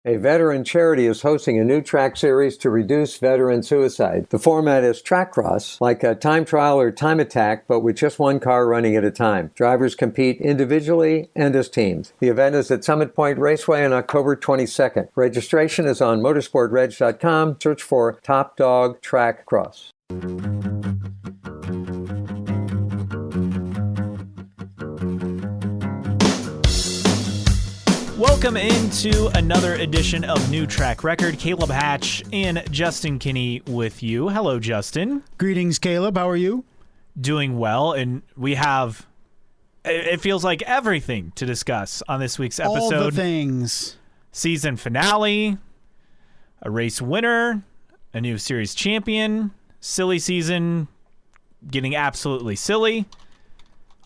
A veteran charity is hosting a new track series to reduce veteran suicide. The format is track cross, like a time trial or time attack, but with just one car running at a time. Drivers compete individually and as teams. The event is at Summit Point Raceway on October 22nd. Registration is on motorsportreg.com. Search for Top Dog Track Cross. Welcome into another edition of New Track Record. Caleb Hatch and Justin Kinney with you. Hello, Justin. Greetings, Caleb. How are you? Doing well, and we have, it feels like, everything to discuss on this week's episode. All the things. Season finale, a race winner, a new series champion, silly season getting absolutely silly.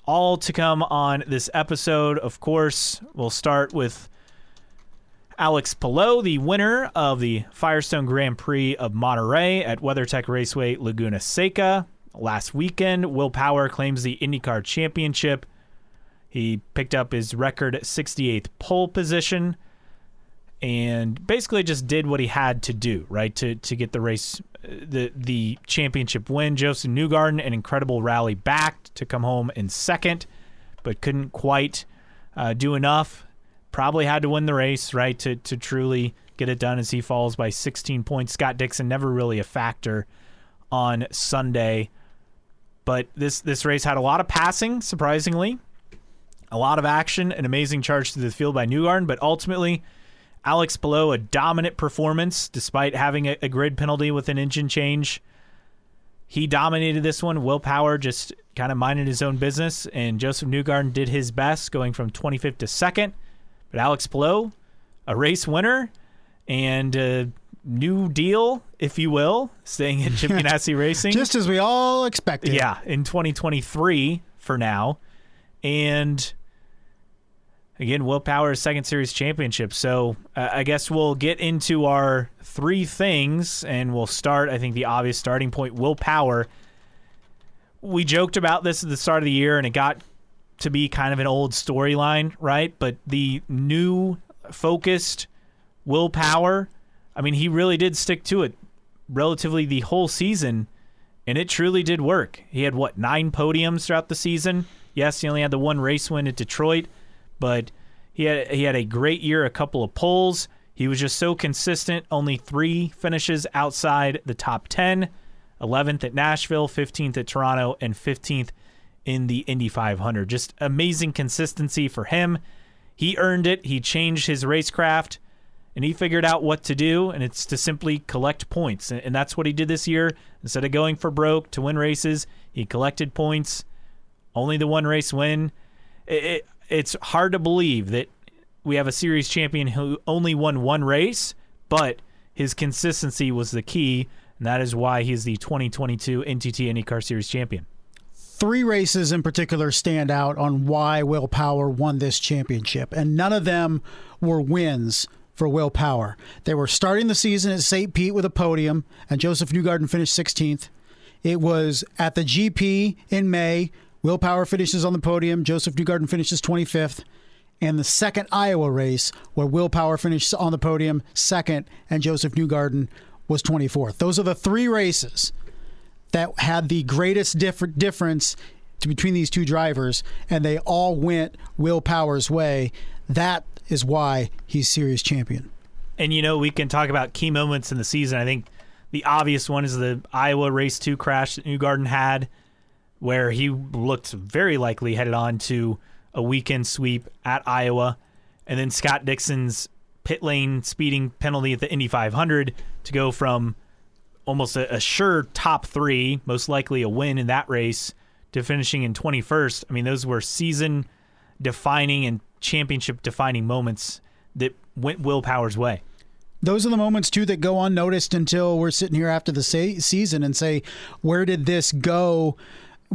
All to come on this episode. Of course, we'll start with Alex Palou, the winner of the Firestone Grand Prix of Monterey at WeatherTech Raceway Laguna Seca. Last weekend, Will Power claims the IndyCar Championship. He picked up his record 68th pole position and basically just did what he had to do, right, to get the race, the championship win. Joseph Newgarden, an incredible rally back to come home in second, but couldn't quite do enough. Probably had to win the race, right, to truly get it done as he falls by 16 points. Scott Dixon never really a factor on Sunday, but this race had a lot of passing, surprisingly, a lot of action, an amazing charge to the field by Newgarden, but ultimately Alex Palou, a dominant performance despite having a grid penalty with an engine change. He dominated this one. Will Power just kind of minded his own business, and Joseph Newgarden did his best, going from 25th to 2nd. But Alex Palou, a race winner and a new deal, if you will, staying at Chip Ganassi Racing. Just as we all expected. Yeah, in 2023 for now. And again, Will Power's second series championship. So I guess we'll get into our three things, and we'll start, I think, the obvious starting point, Will Power. We joked about this at the start of the year, and it got to be kind of an old storyline, right? But the new, focused Will Power, I mean, he really did stick to it relatively the whole season, and it truly did work. He had, 9 podiums throughout the season? Yes, he only had the one race win at Detroit, but he had a great year, a couple of poles. He was just so consistent, only 3 finishes outside the top 10, 11th at Nashville, 15th at Toronto, and 15th in the Indy 500. Just amazing consistency for him. He earned it. He changed his racecraft, and he figured out what to do, and it's to simply collect points. And that's what he did this year. Instead of going for broke to win races, he collected points. Only the one race win. It's hard to believe that we have a series champion who only won one race, but his consistency was the key, and that is why he's the 2022 NTT IndyCar Series champion. 3 races in particular stand out on why Will Power won this championship, and none of them were wins for Will Power. They were starting the season at St. Pete with a podium, and Joseph Newgarden finished 16th. It was at the GP in May. Will Power finishes on the podium. Joseph Newgarden finishes 25th. And the second Iowa race, where Will Power finished on the podium second, and Joseph Newgarden was 24th. Those are the 3 races that had the greatest difference between these two drivers, and they all went Will Power's way. That is why he's series champion. And, we can talk about key moments in the season. I think the obvious one is the Iowa Race 2 crash that Newgarden had, where he looked very likely headed on to a weekend sweep at Iowa. And then Scott Dixon's pit lane speeding penalty at the Indy 500 to go from almost a sure top 3, most likely a win in that race, to finishing in 21st. I mean, those were season-defining and championship-defining moments that went Will Power's way. Those are the moments, too, that go unnoticed until we're sitting here after the season and say, where did this go?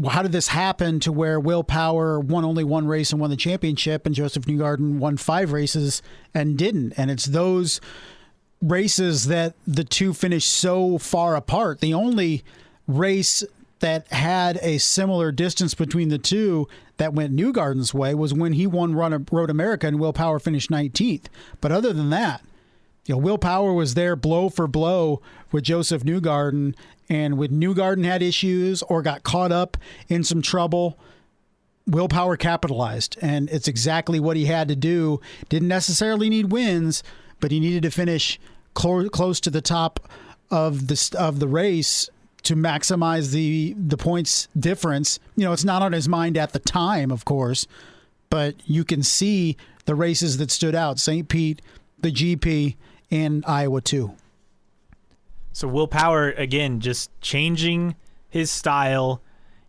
How did this happen to where Will Power won only one race and won the championship, and Joseph Newgarden won 5 races and didn't? And it's those races that the two finished so far apart. The only race that had a similar distance between the two that went Newgarden's way was when he won Road America and Will Power finished 19th. But other than that, Will Power was there blow for blow with Joseph Newgarden, and when Newgarden had issues or got caught up in some trouble, Will Power capitalized, and it's exactly what he had to do. Didn't necessarily need wins, but he needed to finish close to the top of the race to maximize the points difference. It's not on his mind at the time, of course, but you can see the races that stood out: St. Pete, the GP, and Iowa too. So Will Power, again, just changing his style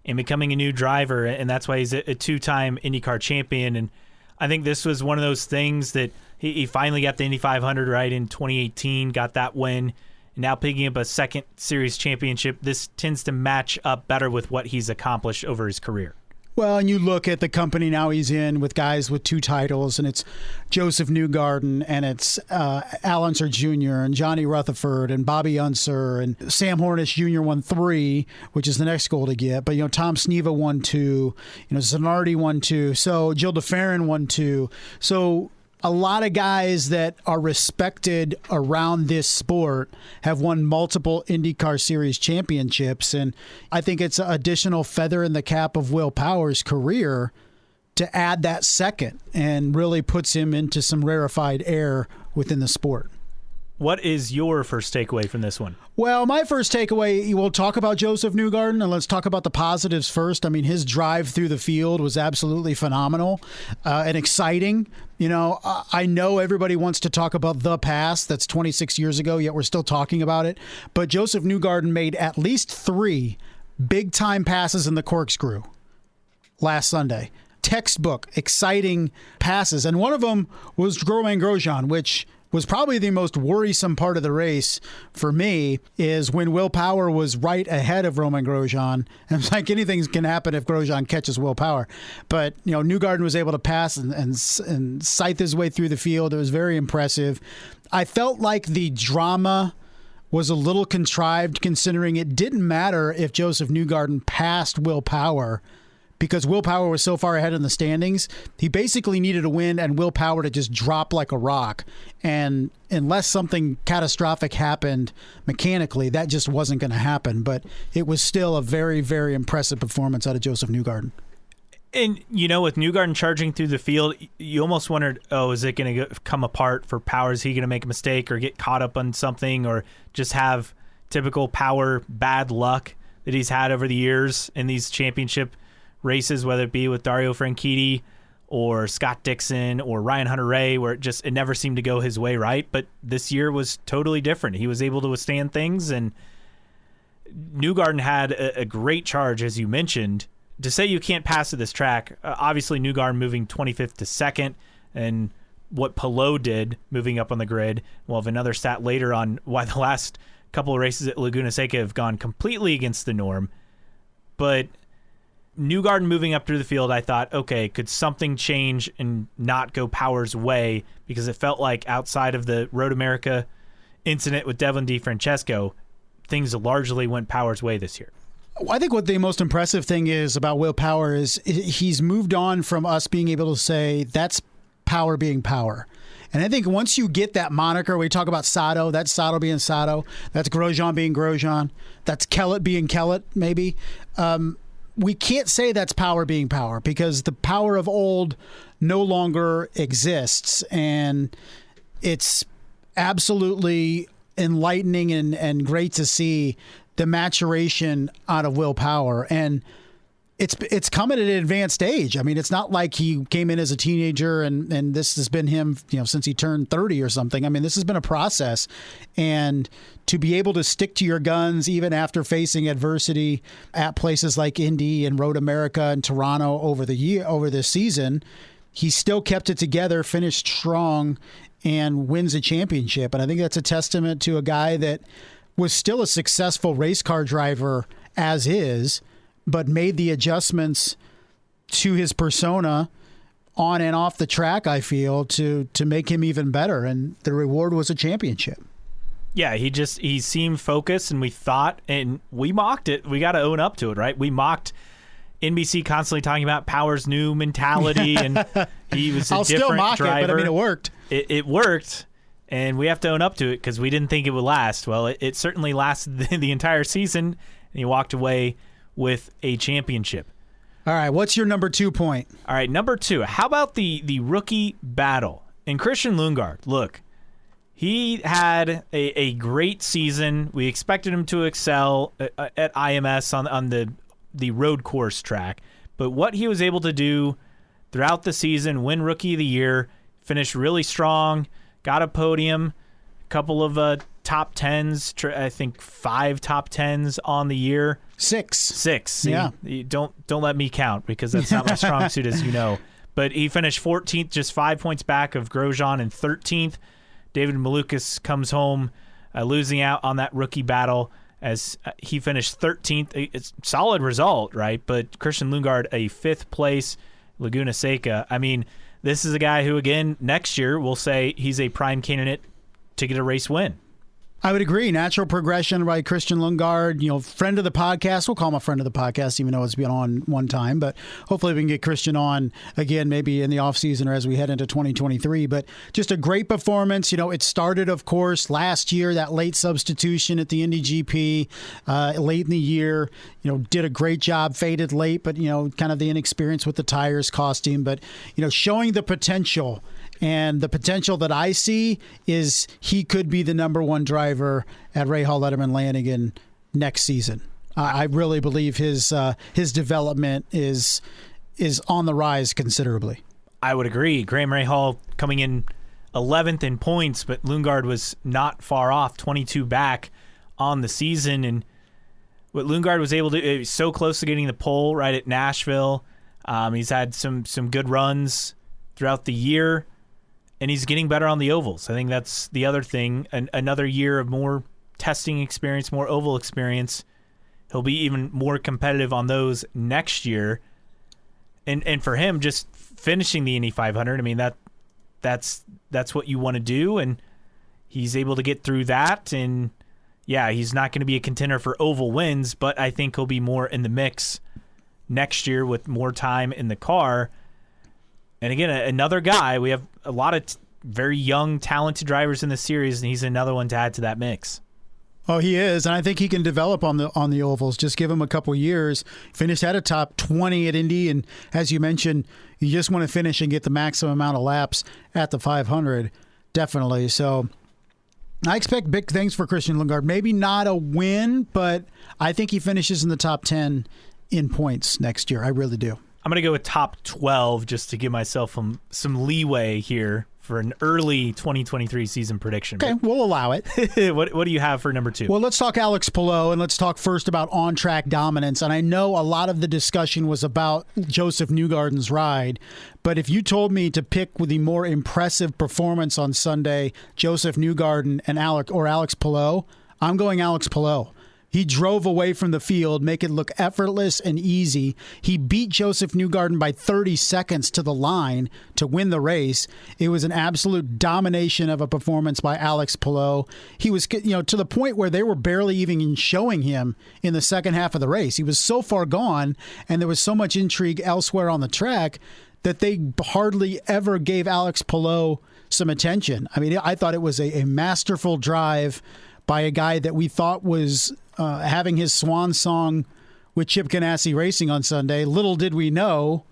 and becoming a new driver, and that's why he's a two-time IndyCar champion. And I think this was one of those things that he finally got the Indy 500 right in 2018, got that win, and now picking up a second series championship. This tends to match up better with what he's accomplished over his career. Well, and you look at the company now he's in with guys with 2 titles, and it's Joseph Newgarden, and it's Al Unser Jr., and Johnny Rutherford, and Bobby Unser, and Sam Hornish Jr. won 3, which is the next goal to get. But, Tom Sneva won 2, Zanardi won 2, so Jill DeFerrin won 2. So a lot of guys that are respected around this sport have won multiple IndyCar Series championships, and I think it's an additional feather in the cap of Will Power's career to add that second, and really puts him into some rarefied air within the sport. What is your first takeaway from this one? Well, my first takeaway, we'll talk about Joseph Newgarden, and let's talk about the positives first. I mean, his drive through the field was absolutely phenomenal and exciting. I know everybody wants to talk about the past. That's 26 years ago, yet we're still talking about it. But Joseph Newgarden made at least 3 big-time passes in the corkscrew last Sunday. Textbook, exciting passes. And one of them was Romain Grosjean, which was probably the most worrisome part of the race for me, is when Will Power was right ahead of Romain Grosjean. And it's like anything can happen if Grosjean catches Will Power. But, Newgarden was able to pass and scythe his way through the field. It was very impressive. I felt like the drama was a little contrived, considering it didn't matter if Joseph Newgarden passed Will Power, because Will Power was so far ahead in the standings. He basically needed a win and Will Power to just drop like a rock. And unless something catastrophic happened mechanically, that just wasn't going to happen. But it was still a very, very impressive performance out of Joseph Newgarden. And, with Newgarden charging through the field, you almost wondered, is it going to come apart for Power? Is he going to make a mistake or get caught up on something, or just have typical Power bad luck that he's had over the years in these championship races, whether it be with Dario Franchitti or Scott Dixon or Ryan Hunter-Reay, where it never seemed to go his way, right? But this year was totally different. He was able to withstand things, and Newgarden had a great charge, as you mentioned. To say you can't pass at this track, obviously Newgarden moving 25th to 2nd, and what Palou did moving up on the grid. We'll have another stat later on why the last couple of races at Laguna Seca have gone completely against the norm. But Newgarden moving up through the field, I thought, okay, could something change and not go Power's way? Because it felt like outside of the Road America incident with Devlin DeFrancesco, things largely went Power's way this year. I think what the most impressive thing is about Will Power is he's moved on from us being able to say that's Power being Power. And I think once you get that moniker, we talk about Sato, that's Sato being Sato, that's Grosjean being Grosjean, that's Kellett being Kellett, maybe. We can't say that's Power being Power, because the Power of old no longer exists. And it's absolutely enlightening and great to see the maturation out of Will Power. And it's come at an advanced age. I mean, it's not like he came in as a teenager and this has been him, since he turned 30 or something. I mean, this has been a process, and to be able to stick to your guns even after facing adversity at places like Indy and Road America and Toronto over this season, he still kept it together, finished strong, and wins a championship. And I think that's a testament to a guy that was still a successful race car driver as is, but made the adjustments to his persona on and off the track, I feel, to make him even better. And the reward was a championship. Yeah, he seemed focused, and we thought, and we mocked it. We got to own up to it, right? We mocked NBC constantly talking about Power's new mentality, and he was a different driver. It, but I mean, it worked. It worked, And we have to own up to it because we didn't think it would last. Well, it certainly lasted the entire season, and he walked away with a championship. All right, what's your number 2 point? All right, number 2. How about the rookie battle? And Christian Lundgaard, look, he had a great season. We expected him to excel at IMS on the road course track. But what he was able to do throughout the season, win Rookie of the Year, finished really strong, got a podium, a couple of top 10s, I think 5 top 10s on the year. 6. See, yeah. Don't let me count because that's not my strong suit, as you know. But he finished 14th, just 5 points back of Grosjean, and 13th. David Malukas comes home losing out on that rookie battle as he finished 13th. It's a solid result, right? But Christian Lundgaard, a 5th place, Laguna Seca. I mean, this is a guy who, again, next year we'll say he's a prime candidate to get a race win. I would agree. Natural progression by Christian Lundgaard, friend of the podcast. We'll call him a friend of the podcast, even though it's been on one time. But hopefully we can get Christian on again, maybe in the offseason or as we head into 2023. But just a great performance. It started, of course, last year, that late substitution at the Indy GP, late in the year. Did a great job, faded late, but, kind of the inexperience with the tires cost him. But, showing the potential. And the potential that I see is he could be the number 1 driver at Rahal Letterman Lanigan next season. I really believe his development is on the rise considerably. I would agree. Graham Rahal coming in 11th in points, but Lundgaard was not far off, 22 back on the season. And what Lundgaard was able to do, it was so close to getting the pole right at Nashville. He's had some good runs throughout the year. And he's getting better on the ovals. I think that's the other thing. Another year of more testing experience, more oval experience. He'll be even more competitive on those next year. And for him, just finishing the Indy 500, I mean, that's what you want to do. And he's able to get through that. And, yeah, he's not going to be a contender for oval wins, but I think he'll be more in the mix next year with more time in the car. And again, another guy, we have a lot of very young, talented drivers in the series, and he's another one to add to that mix. Oh, he is, and I think he can develop on the ovals. Just give him a couple years. Finished at a top 20 at Indy, and as you mentioned, you just want to finish and get the maximum amount of laps at the 500, definitely. So I expect big things for Christian Lundgaard. Maybe not a win, but I think he finishes in the top 10 in points next year. I really do. I'm going to go with top 12 just to give myself some leeway here for an early 2023 season prediction. Okay, we'll allow it. What do you have for number 2? Well, let's talk Alex Palou, and let's talk first about on-track dominance. And I know a lot of the discussion was about Joseph Newgarden's ride, but if you told me to pick with the more impressive performance on Sunday, Joseph Newgarden and Alex Palou, I'm going Alex Palou. He drove away from the field, make it look effortless and easy. He beat Joseph Newgarden by 30 seconds to the line to win the race. It was an absolute domination of a performance by Alex Palou. He was, to the point where they were barely even showing him in the second half of the race. He was so far gone, and there was so much intrigue elsewhere on the track that they hardly ever gave Alex Palou some attention. I mean, I thought it was a masterful drive by a guy that we thought was having his swan song with Chip Ganassi Racing on Sunday. Little did we know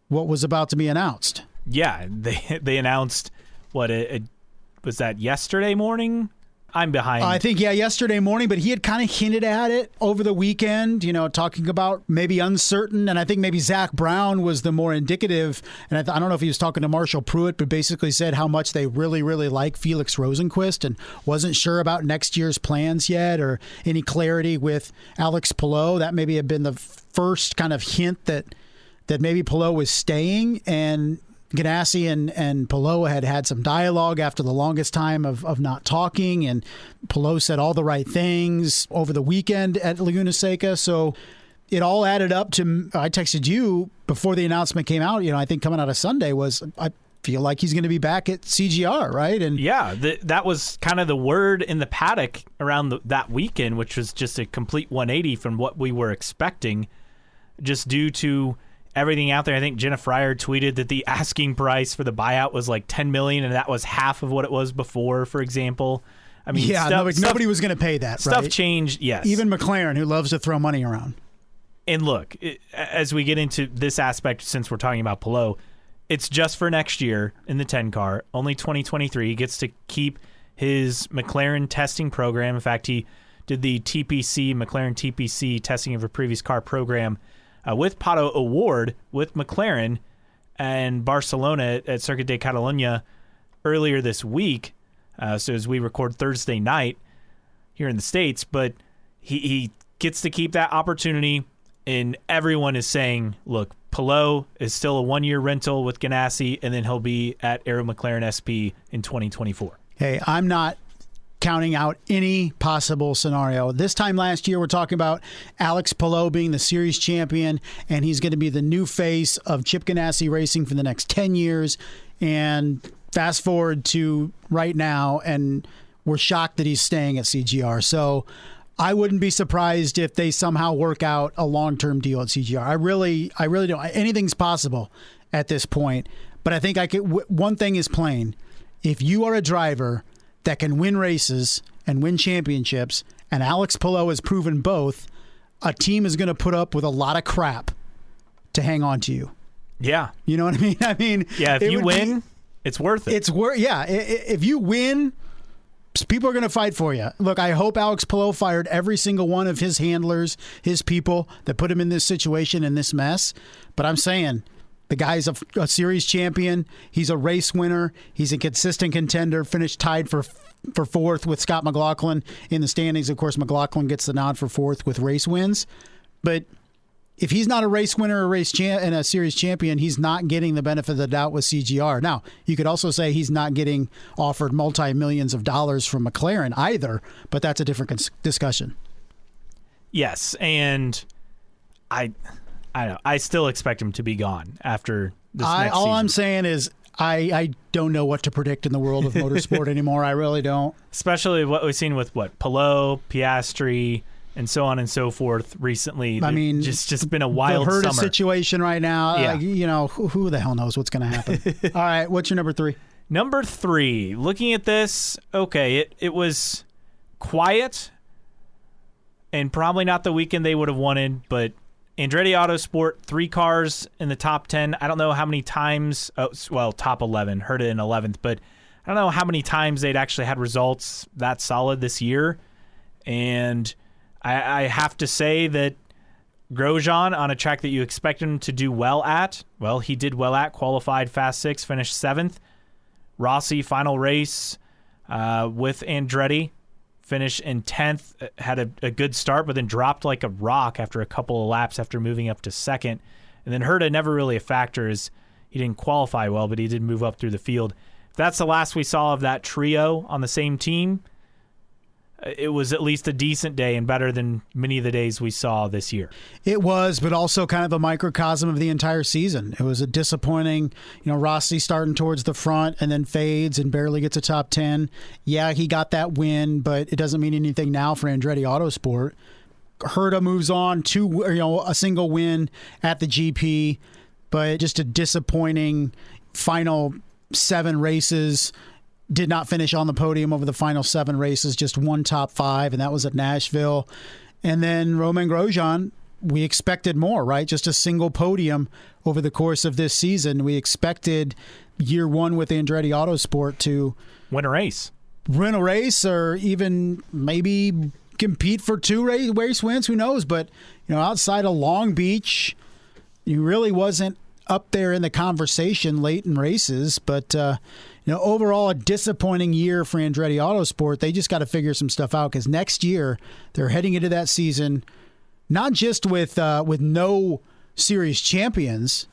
what was about to be announced. Yeah, they announced was that yesterday morning? I'm behind. I think, yesterday morning, but he had kind of hinted at it over the weekend, talking about maybe uncertain. And I think maybe Zach Brown was the more indicative. And I don't know if he was talking to Marshall Pruitt, but basically said how much they really, really like Felix Rosenqvist and wasn't sure about next year's plans yet or any clarity with Alex Palou. That maybe had been the first kind of hint that maybe Palou was staying. And Ganassi and Palou had some dialogue after the longest time of not talking, and Palou said all the right things over the weekend at Laguna Seca. So it all added up to, I texted you before the announcement came out, I think coming out of Sunday was, I feel like he's going to be back at CGR, right? And yeah, that was kind of the word in the paddock around that weekend, which was just a complete 180 from what we were expecting, just due to everything out there. I think Jenna Fryer tweeted that the asking price for the buyout was like $10 million, and that was half of what it was before, for example. I mean, nobody was going to pay that. Stuff right? changed, yes. Even McLaren, who loves to throw money around. And look, as we get into this aspect, since we're talking about Palou, it's just for next year in the 10 car. Only 2023. He gets to keep his McLaren testing program. In fact, he did the McLaren TPC testing of a previous car program with Pato Award with McLaren and Barcelona at Circuit de Catalunya earlier this week. So as we record Thursday night here in the States, but he gets to keep that opportunity, and everyone is saying, look, Palou is still a 1-year rental with Ganassi, and then he'll be at Aero McLaren SP in 2024. Hey, I'm not counting out any possible scenario. This time last year, we're talking about Alex Palou being the series champion, and he's going to be the new face of Chip Ganassi Racing for the next 10 years. And fast forward to right now, and we're shocked that he's staying at CGR. So I wouldn't be surprised if they somehow work out a long-term deal at CGR. I really don't. Anything's possible at this point. But I think one thing is plain. If you are a driver that can win races and win championships, and Alex Palou has proven both, a team is going to put up with a lot of crap to hang on to you. Yeah. You know what I mean? Yeah, if you win, it's worth it. If you win, people are going to fight for you. Look, I hope Alex Palou fired every single one of his handlers, his people that put him in this situation and this mess. But I'm saying the guy's a series champion. He's a race winner. He's a consistent contender. Finished tied for fourth with Scott McLaughlin in the standings. Of course, McLaughlin gets the nod for fourth with race wins. But if he's not a race winner or and a series champion, he's not getting the benefit of the doubt with CGR. Now, you could also say he's not getting offered multi-millions of dollars from McLaren either, but that's a different discussion. Yes, and I don't know. I still expect him to be gone after this next season. All I'm saying is I don't know what to predict in the world of motorsport anymore. I really don't. Especially what we've seen with Palou, Piastri, and so on and so forth recently. I mean, just been a wild the Herta summer. situation right now. Yeah. Who the hell knows what's going to happen? All right, what's your number 3? Number 3, looking at this, okay, it was quiet and probably not the weekend they would have wanted, but Andretti Autosport, 3 cars in the top 10. I don't know how many times, top 11, Herta in 11th, but I don't know how many times they'd actually had results that solid this year. And I have to say that Grosjean, on a track that you expect him to do well at, well, he did well at, qualified Fast 6, finished 7th. Rossi, final race with Andretti, finished in 10th, had a good start, but then dropped like a rock after a couple of laps after moving up to 2nd. And then Herta never really a factor, as he didn't qualify well, but he did move up through the field. If that's the last we saw of that trio on the same team, it was at least a decent day and better than many of the days we saw this year. It was, but also kind of a microcosm of the entire season. It was a disappointing, Rossi starting towards the front and then fades and barely gets a top 10. Yeah, he got that win, but it doesn't mean anything now for Andretti Autosport. Herta moves on to, a single win at the GP, but just a disappointing final 7 races. Did not finish on the podium over the final 7 races, just 1 top 5, and that was at Nashville. And then Romain Grosjean, we expected more, right? Just a single podium over the course of this season. We expected year 1 with Andretti Autosport to win a race, or even maybe compete for 2 race wins. Who knows? But outside of Long Beach, he really wasn't up there in the conversation late in races. But overall, a disappointing year for Andretti Autosport. They just got to figure some stuff out, because next year they're heading into that season not just with no series champions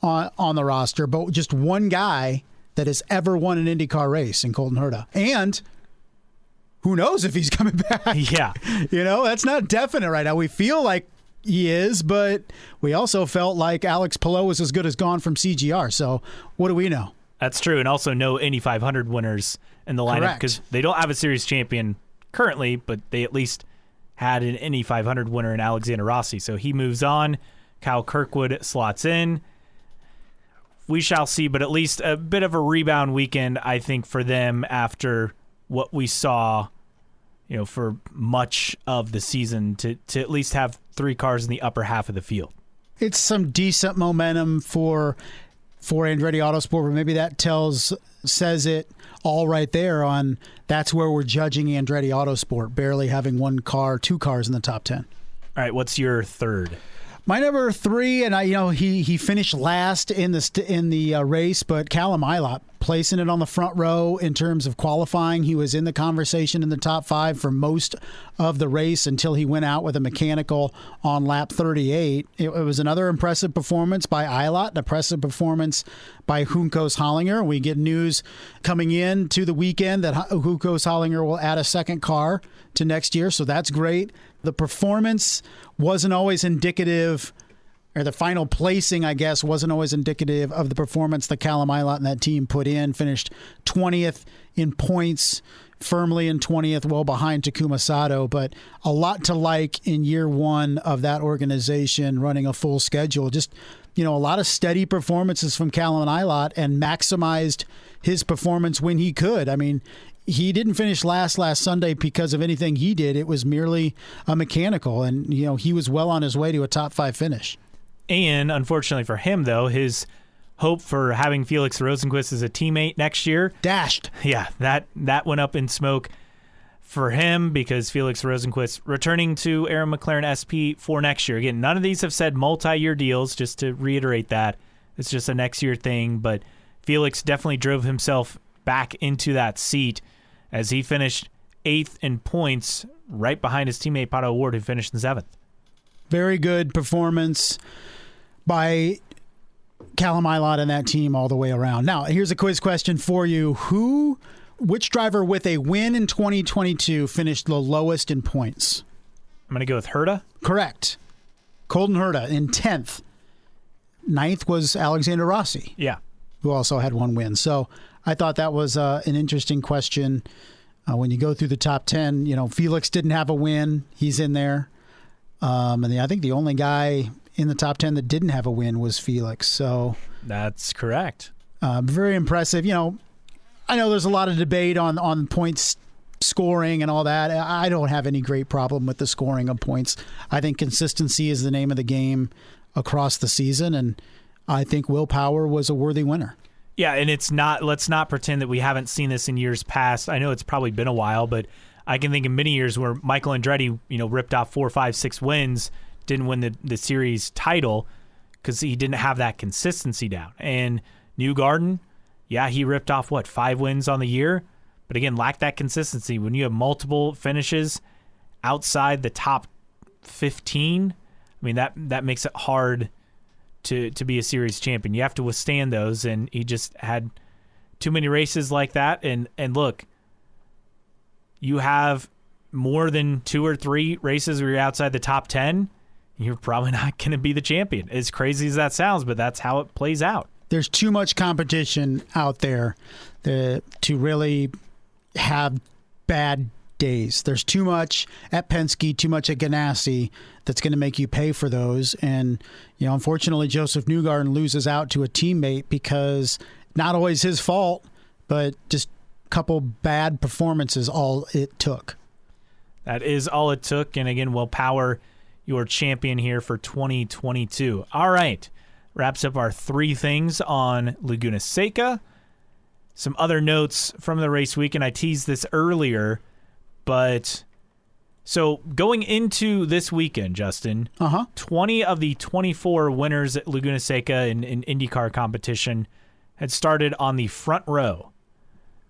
on the roster, but just one guy that has ever won an IndyCar race in Colton Herta. And who knows if he's coming back? Yeah, that's not definite right now. We feel like he is, but we also felt like Alex Palou was as good as gone from CGR. So what do we know? That's true, and also no Indy 500 winners in the lineup, because they don't have a series champion currently, but they at least had an Indy 500 winner in Alexander Rossi. So he moves on. Kyle Kirkwood slots in. We shall see, but at least a bit of a rebound weekend, I think, for them after what we saw, for much of the season to at least have 3 cars in the upper half of the field. It's some decent momentum for Andretti Autosport, but maybe that says it all right there on that's where we're judging Andretti Autosport, barely having 2 cars in the top 10. All right, what's your third? My number 3, and he finished last in the race, but Callum Ilott placing it on the front row in terms of qualifying. He was in the conversation in the top 5 for most of the race until he went out with a mechanical on lap 38. It was another impressive performance by Ilott, an impressive performance by Juncos Hollinger. We get news coming in to the weekend that Juncos Hollinger will add a second car to next year, so that's great. The performance wasn't always indicative, or the final placing, I guess, wasn't always indicative of the performance that Callum Ilott and that team put in. Finished 20th in points, firmly in 20th, well behind Takuma Sato, but a lot to like in year 1 of that organization running a full schedule. Just, a lot of steady performances from Callum Ilott and maximized his performance when he could. I mean, he didn't finish last Sunday because of anything he did. It was merely a mechanical, and he was well on his way to a top 5 finish. And unfortunately for him, though, his hope for having Felix Rosenqvist as a teammate next year dashed. Yeah, that went up in smoke for him because Felix Rosenqvist returning to Aaron McLaren SP for next year. Again, none of these have said multi-year deals, just to reiterate that. It's just a next year thing, but Felix definitely drove himself back into that seat as he finished 8th in points, right behind his teammate Pato O'Ward, who finished in 7th. Very good performance by Callum Ilott and that team all the way around. Now, here's a quiz question for you. Which driver with a win in 2022 finished the lowest in points? I'm going to go with Herta. Correct. Colton Herta in 10th. 9th was Alexander Rossi. Yeah. Who also had 1 win. So I thought that was an interesting question. When you go through the top 10, Felix didn't have a win. He's in there. And I think the only guy in the top 10 that didn't have a win was Felix. So that's correct. Very impressive. I know there's a lot of debate on points scoring and all that. I don't have any great problem with the scoring of points. I think consistency is the name of the game across the season, and I think Will Power was a worthy winner. Yeah, and let's not pretend that we haven't seen this in years past. I know it's probably been a while, but I can think of many years where Michael Andretti, ripped off 4, 5, 6 wins, didn't win the series title because he didn't have that consistency down. And Newgarden, yeah, he ripped off 5 wins on the year, but again, lacked that consistency. When you have multiple finishes outside the top 15, I mean that makes it hard to be a series champion. You have to withstand those, and he just had too many races like that. And look, you have more than 2 or 3 races where you're outside the top 10, you're probably not going to be the champion. As crazy as that sounds, but that's how it plays out. There's too much competition out there to really have bad days. There's too much at Penske, too much at Ganassi that's going to make you pay for those. And, unfortunately, Joseph Newgarden loses out to a teammate because not always his fault, but just a couple bad performances all it took. That is all it took. And again, Will Power, your champion here for 2022. All right. Wraps up our 3 things on Laguna Seca. Some other notes from the race week, and I teased this earlier, but so going into this weekend, Justin, 20 of the 24 winners at Laguna Seca in IndyCar competition had started on the front row.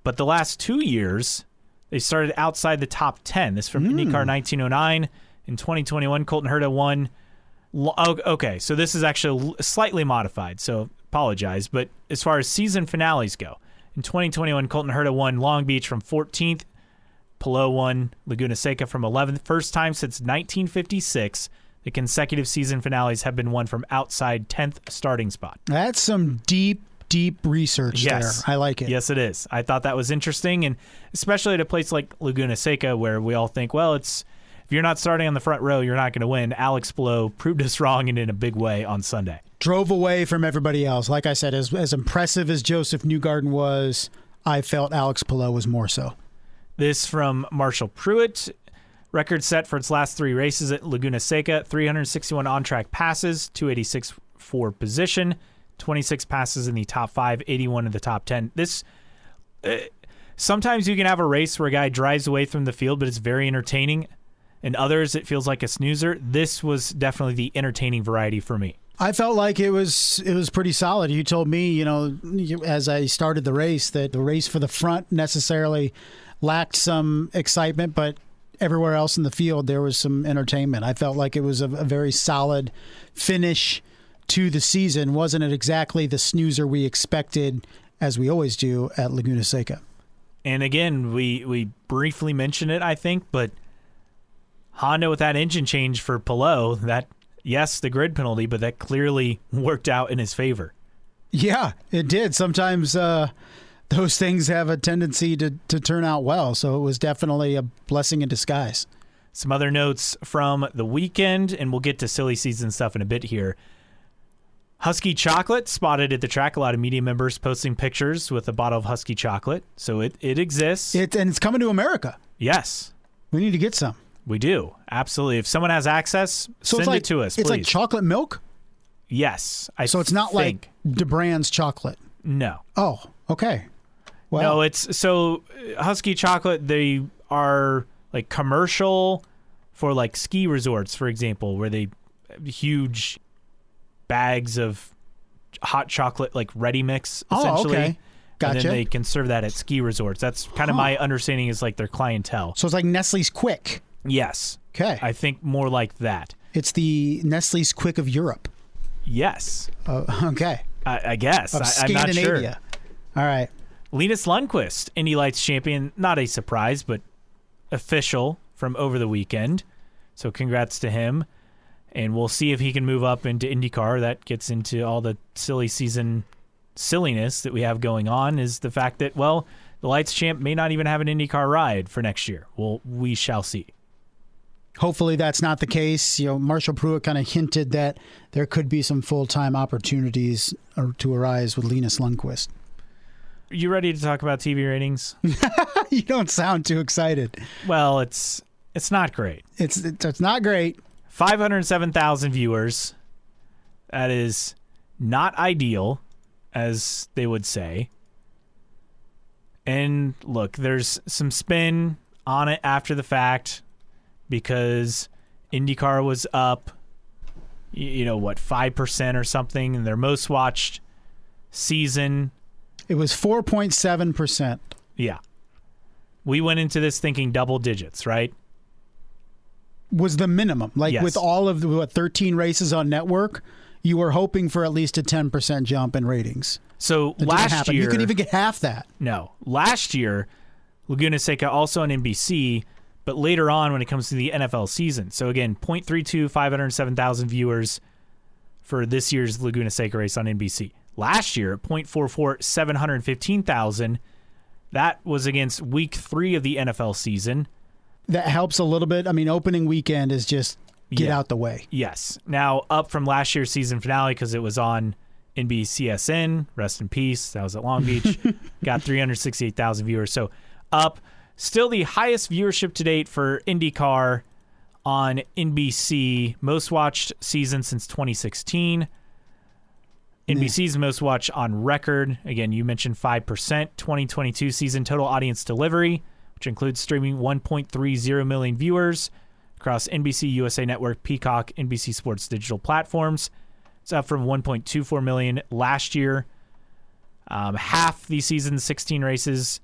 But the last 2 years, they started outside the top 10. This from IndyCar 1909. In 2021, Colton Herta won. Okay, so this is actually slightly modified, so apologize. But as far as season finales go, in 2021, Colton Herta won Long Beach from 14th. Palou won Laguna Seca from 11th. First time since 1956, the consecutive season finales have been won from outside 10th starting spot. That's some deep research there. I like it. Yes, it is. I thought that was interesting, and especially at a place like Laguna Seca where we all think, well, it's if you're not starting on the front row, you're not going to win. Alex Palou proved us wrong and in a big way on Sunday. Drove away from everybody else. Like I said, as impressive as Joseph Newgarden was, I felt Alex Palou was more so. This from Marshall Pruitt. Record set for its last 3 races at Laguna Seca. 361 on-track passes, 286 for position, 26 passes in the top 5, 81 in the top 10. This sometimes you can have a race where a guy drives away from the field, but it's very entertaining. And others, it feels like a snoozer. This was definitely the entertaining variety for me. I felt like it was pretty solid. You told me, as I started the race, that the race for the front necessarily lacked some excitement, but everywhere else in the field there was some entertainment. I felt like it was a very solid finish to the season. Wasn't it exactly the snoozer we expected, as we always do at Laguna Seca? And again, we briefly mentioned it, I think, but Honda with that engine change for Palou, that, yes, the grid penalty, but that clearly worked out in his favor. Yeah, it did. Sometimes those things have a tendency to turn out well, so it was definitely a blessing in disguise. Some other notes from the weekend, and we'll get to silly season stuff in a bit here. Husky chocolate spotted at the track. A lot of media members posting pictures with a bottle of Husky chocolate, so it exists. And it's coming to America. Yes. We need to get some. We do. Absolutely. If someone has access, send it to us, please. It's like chocolate milk? Yes. So it's not like DeBrand's chocolate? No. Oh, okay. Well, no, it's so Husky chocolate, they are like commercial for like ski resorts, for example, where they have huge bags of hot chocolate, like ready mix, essentially. Oh, okay. Gotcha. And then they can serve that at ski resorts. That's kind of my understanding is like their clientele. So it's like Nestle's Quick. Yes. Okay. I think more like that. It's the Nestle's Quick of Europe. Yes. Okay. I guess. I'm not sure. All right. Linus Lundqvist, Indy Lights champion, not a surprise, but official from over the weekend. So congrats to him. And we'll see if he can move up into IndyCar. That gets into all the silly season silliness that we have going on, is the fact that, well, the Lights champ may not even have an IndyCar ride for next year. Well, we shall see. Hopefully that's not the case. Marshall Pruitt kind of hinted that there could be some full-time opportunities to arise with Linus Lundqvist. Are you ready to talk about TV ratings? You don't sound too excited. Well, it's not great. It's not great. 507,000 viewers. That is not ideal, as they would say. And look, there's some spin on it after the fact because IndyCar was up, 5% or something in their most watched season. It was 4.7%. Yeah. We went into this thinking double digits, right? Was the minimum. Yes. With all of the 13 races on network, you were hoping for at least a 10% jump in ratings. So that last year, you could even get half that. No. Last year, Laguna Seca also on NBC, but later on when it comes to the NFL season. So again, 0.32, 507,000 viewers for this year's Laguna Seca race on NBC. Last year, 0.44, 715,000. That was against week 3 of the NFL season. That helps a little bit. I mean, opening weekend is just get out the way. Yes. Now, up from last year's season finale because it was on NBCSN. Rest in peace. That was at Long Beach. Got 368,000 viewers. So up. Still the highest viewership to date for IndyCar on NBC. Most watched season since 2016. NBC's most watched on record. Again, you mentioned 5%. 2022 season total audience delivery, which includes streaming 1.30 million viewers across NBC, USA Network, Peacock, NBC Sports digital platforms. It's up from 1.24 million last year. Half the season's 16 races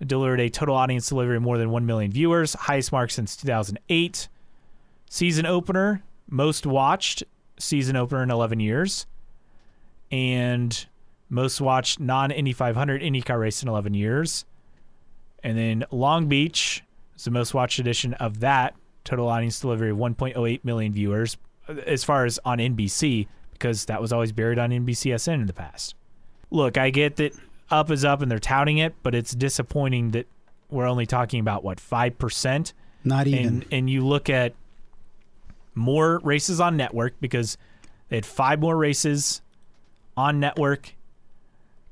delivered a total audience delivery of more than 1 million viewers, highest mark since 2008. Season opener, most watched season opener in 11 years. And most watched non-Indy 500 IndyCar race in 11 years. And then Long Beach is the most watched edition of that. Total audience delivery of 1.08 million viewers as far as on NBC, because that was always buried on NBCSN in the past. Look, I get that up is up and they're touting it, but it's disappointing that we're only talking about, 5%? Not even. And you look at more races on network because they had 5 more races on network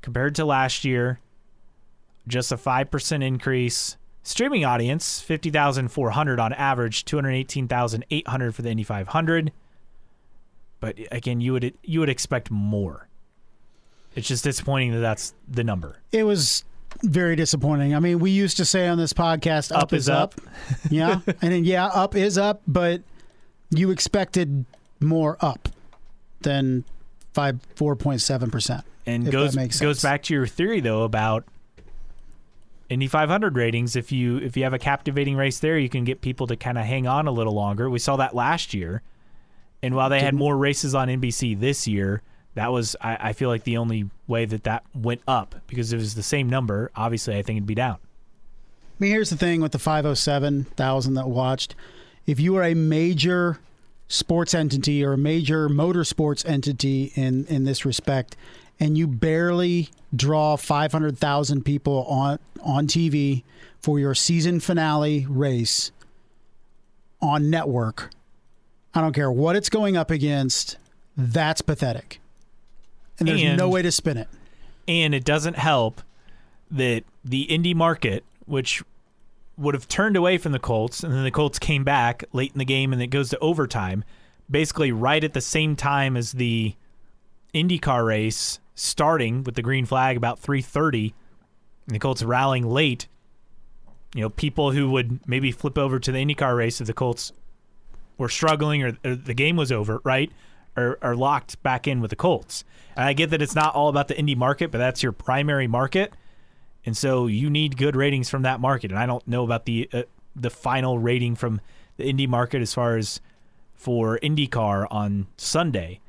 compared to last year. Just a 5% increase. Streaming audience, 50,400 on average, 218,800 for the Indy 500. But again, you would expect more. It's just disappointing that that's the number. It was very disappointing. I mean, we used to say on this podcast, up is up. Yeah. And then, up is up, but you expected more up than 4.7%. And goes back to your theory, though, about Indy 500 ratings. If you have a captivating race there, you can get people to kind of hang on a little longer. We saw that last year. And while they had more races on NBC this year, that was, I feel like, the only way that went up, because it was the same number. Obviously, I think it'd be down. I mean, here's the thing with the 507,000 that watched. If you are a major sports entity or a major motorsports entity in this respect, and you barely draw 500,000 people on TV for your season finale race on network, I don't care what it's going up against, that's pathetic. And there's no way to spin it. And it doesn't help that the Indy market, which would have turned away from the Colts, and then the Colts came back late in the game and it goes to overtime, basically right at the same time as the IndyCar race starting with the green flag about 3:30, and the Colts rallying late. People who would maybe flip over to the IndyCar race if the Colts were struggling or the game was over, right, are locked back in with the Colts. And I get that it's not all about the Indy market, but that's your primary market, and so you need good ratings from that market. And I don't know about the final rating from the Indy market as far as for IndyCar on Sunday.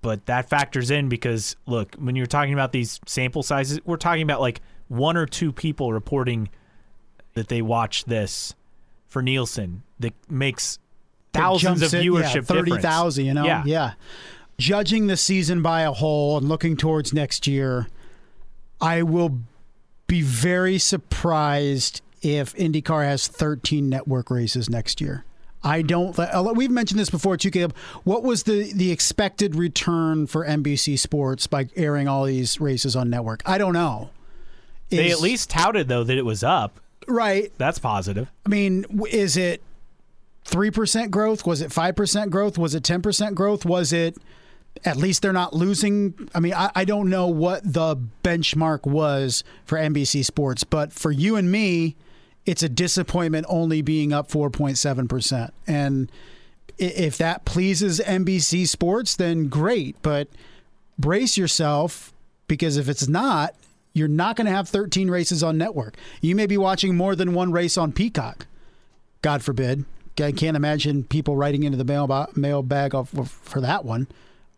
But that factors in because, look, when you're talking about these sample sizes, we're talking about like 1 or 2 people reporting that they watch this for Nielsen. That makes thousands of viewership 30,000, Yeah. Judging the season by a whole and looking towards next year, I will be very surprised if IndyCar has 13 network races next year. We've mentioned this before too, Caleb. What was the expected return for NBC Sports by airing all these races on network? I don't know. They at least touted, though, that it was up. Right. That's positive. I mean, is it 3% growth? Was it 5% growth? Was it 10% growth? Was it at least they're not losing? I mean, I don't know what the benchmark was for NBC Sports, but for you and me, it's a disappointment only being up 4.7%. And if that pleases NBC Sports, then great. But brace yourself, because if it's not, you're not going to have 13 races on network. You may be watching more than one race on Peacock. God forbid. I can't imagine people writing into the mailbag for that one.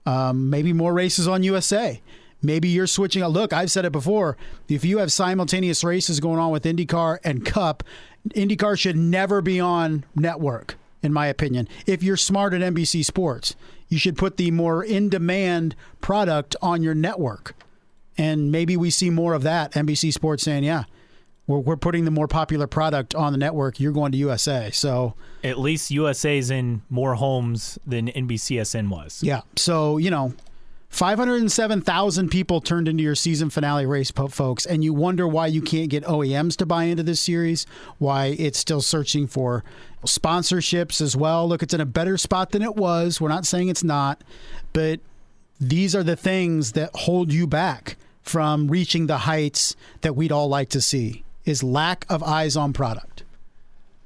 Maybe more races on USA. Maybe you're switching. Look, I've said it before. If you have simultaneous races going on with IndyCar and Cup, IndyCar should never be on network, in my opinion. If you're smart at NBC Sports, you should put the more in-demand product on your network. And maybe we see more of that. NBC Sports saying, yeah, we're putting the more popular product on the network. You're going to USA. So at least USA's in more homes than NBCSN was. Yeah. So, 507,000 people turned into your season finale race, folks, and you wonder why you can't get OEMs to buy into this series, why it's still searching for sponsorships as well. Look, it's in a better spot than it was. We're not saying it's not, but these are the things that hold you back from reaching the heights that we'd all like to see, is lack of eyes on product.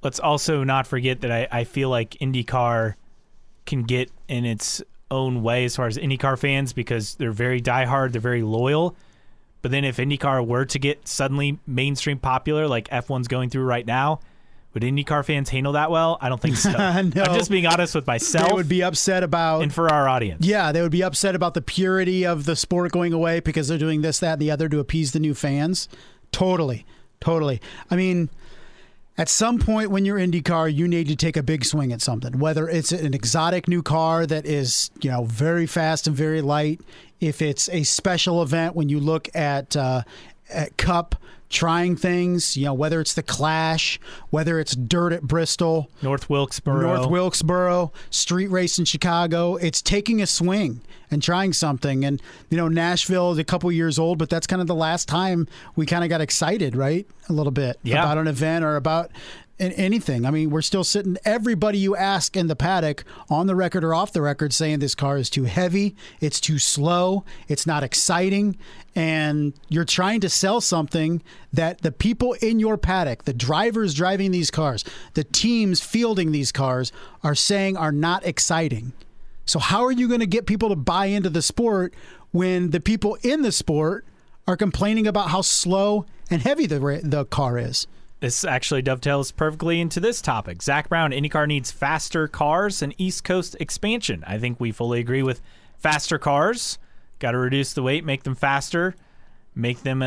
Let's also not forget that I feel like IndyCar can get in its own way as far as IndyCar fans, because they're very diehard, they're very loyal. But then if IndyCar were to get suddenly mainstream popular like F1's going through right now, would IndyCar fans handle that well? I don't think so. No. I'm just being honest with myself. They would be upset about... And for our audience. Yeah, they would be upset about the purity of the sport going away because they're doing this, that, and the other to appease the new fans. Totally. I mean, at some point when you're IndyCar, you need to take a big swing at something, whether it's an exotic new car that is, very fast and very light. If it's a special event, when you look at at Cup, trying things, whether it's the Clash, whether it's dirt at Bristol, North Wilkesboro, street race in Chicago. It's taking a swing and trying something. And, Nashville is a couple years old, but that's kind of the last time we kind of got excited, right? A little bit about an event or about anything. I mean, we're still sitting, everybody you ask in the paddock, on the record or off the record, saying this car is too heavy, it's too slow, it's not exciting, and you're trying to sell something that the people in your paddock, the drivers driving these cars, the teams fielding these cars, are saying are not exciting. So how are you going to get people to buy into the sport when the people in the sport are complaining about how slow and heavy the car is? This actually dovetails perfectly into this topic. Zach Brown, IndyCar needs faster cars and East Coast expansion. I think we fully agree with faster cars. Got to reduce the weight, make them faster, make them,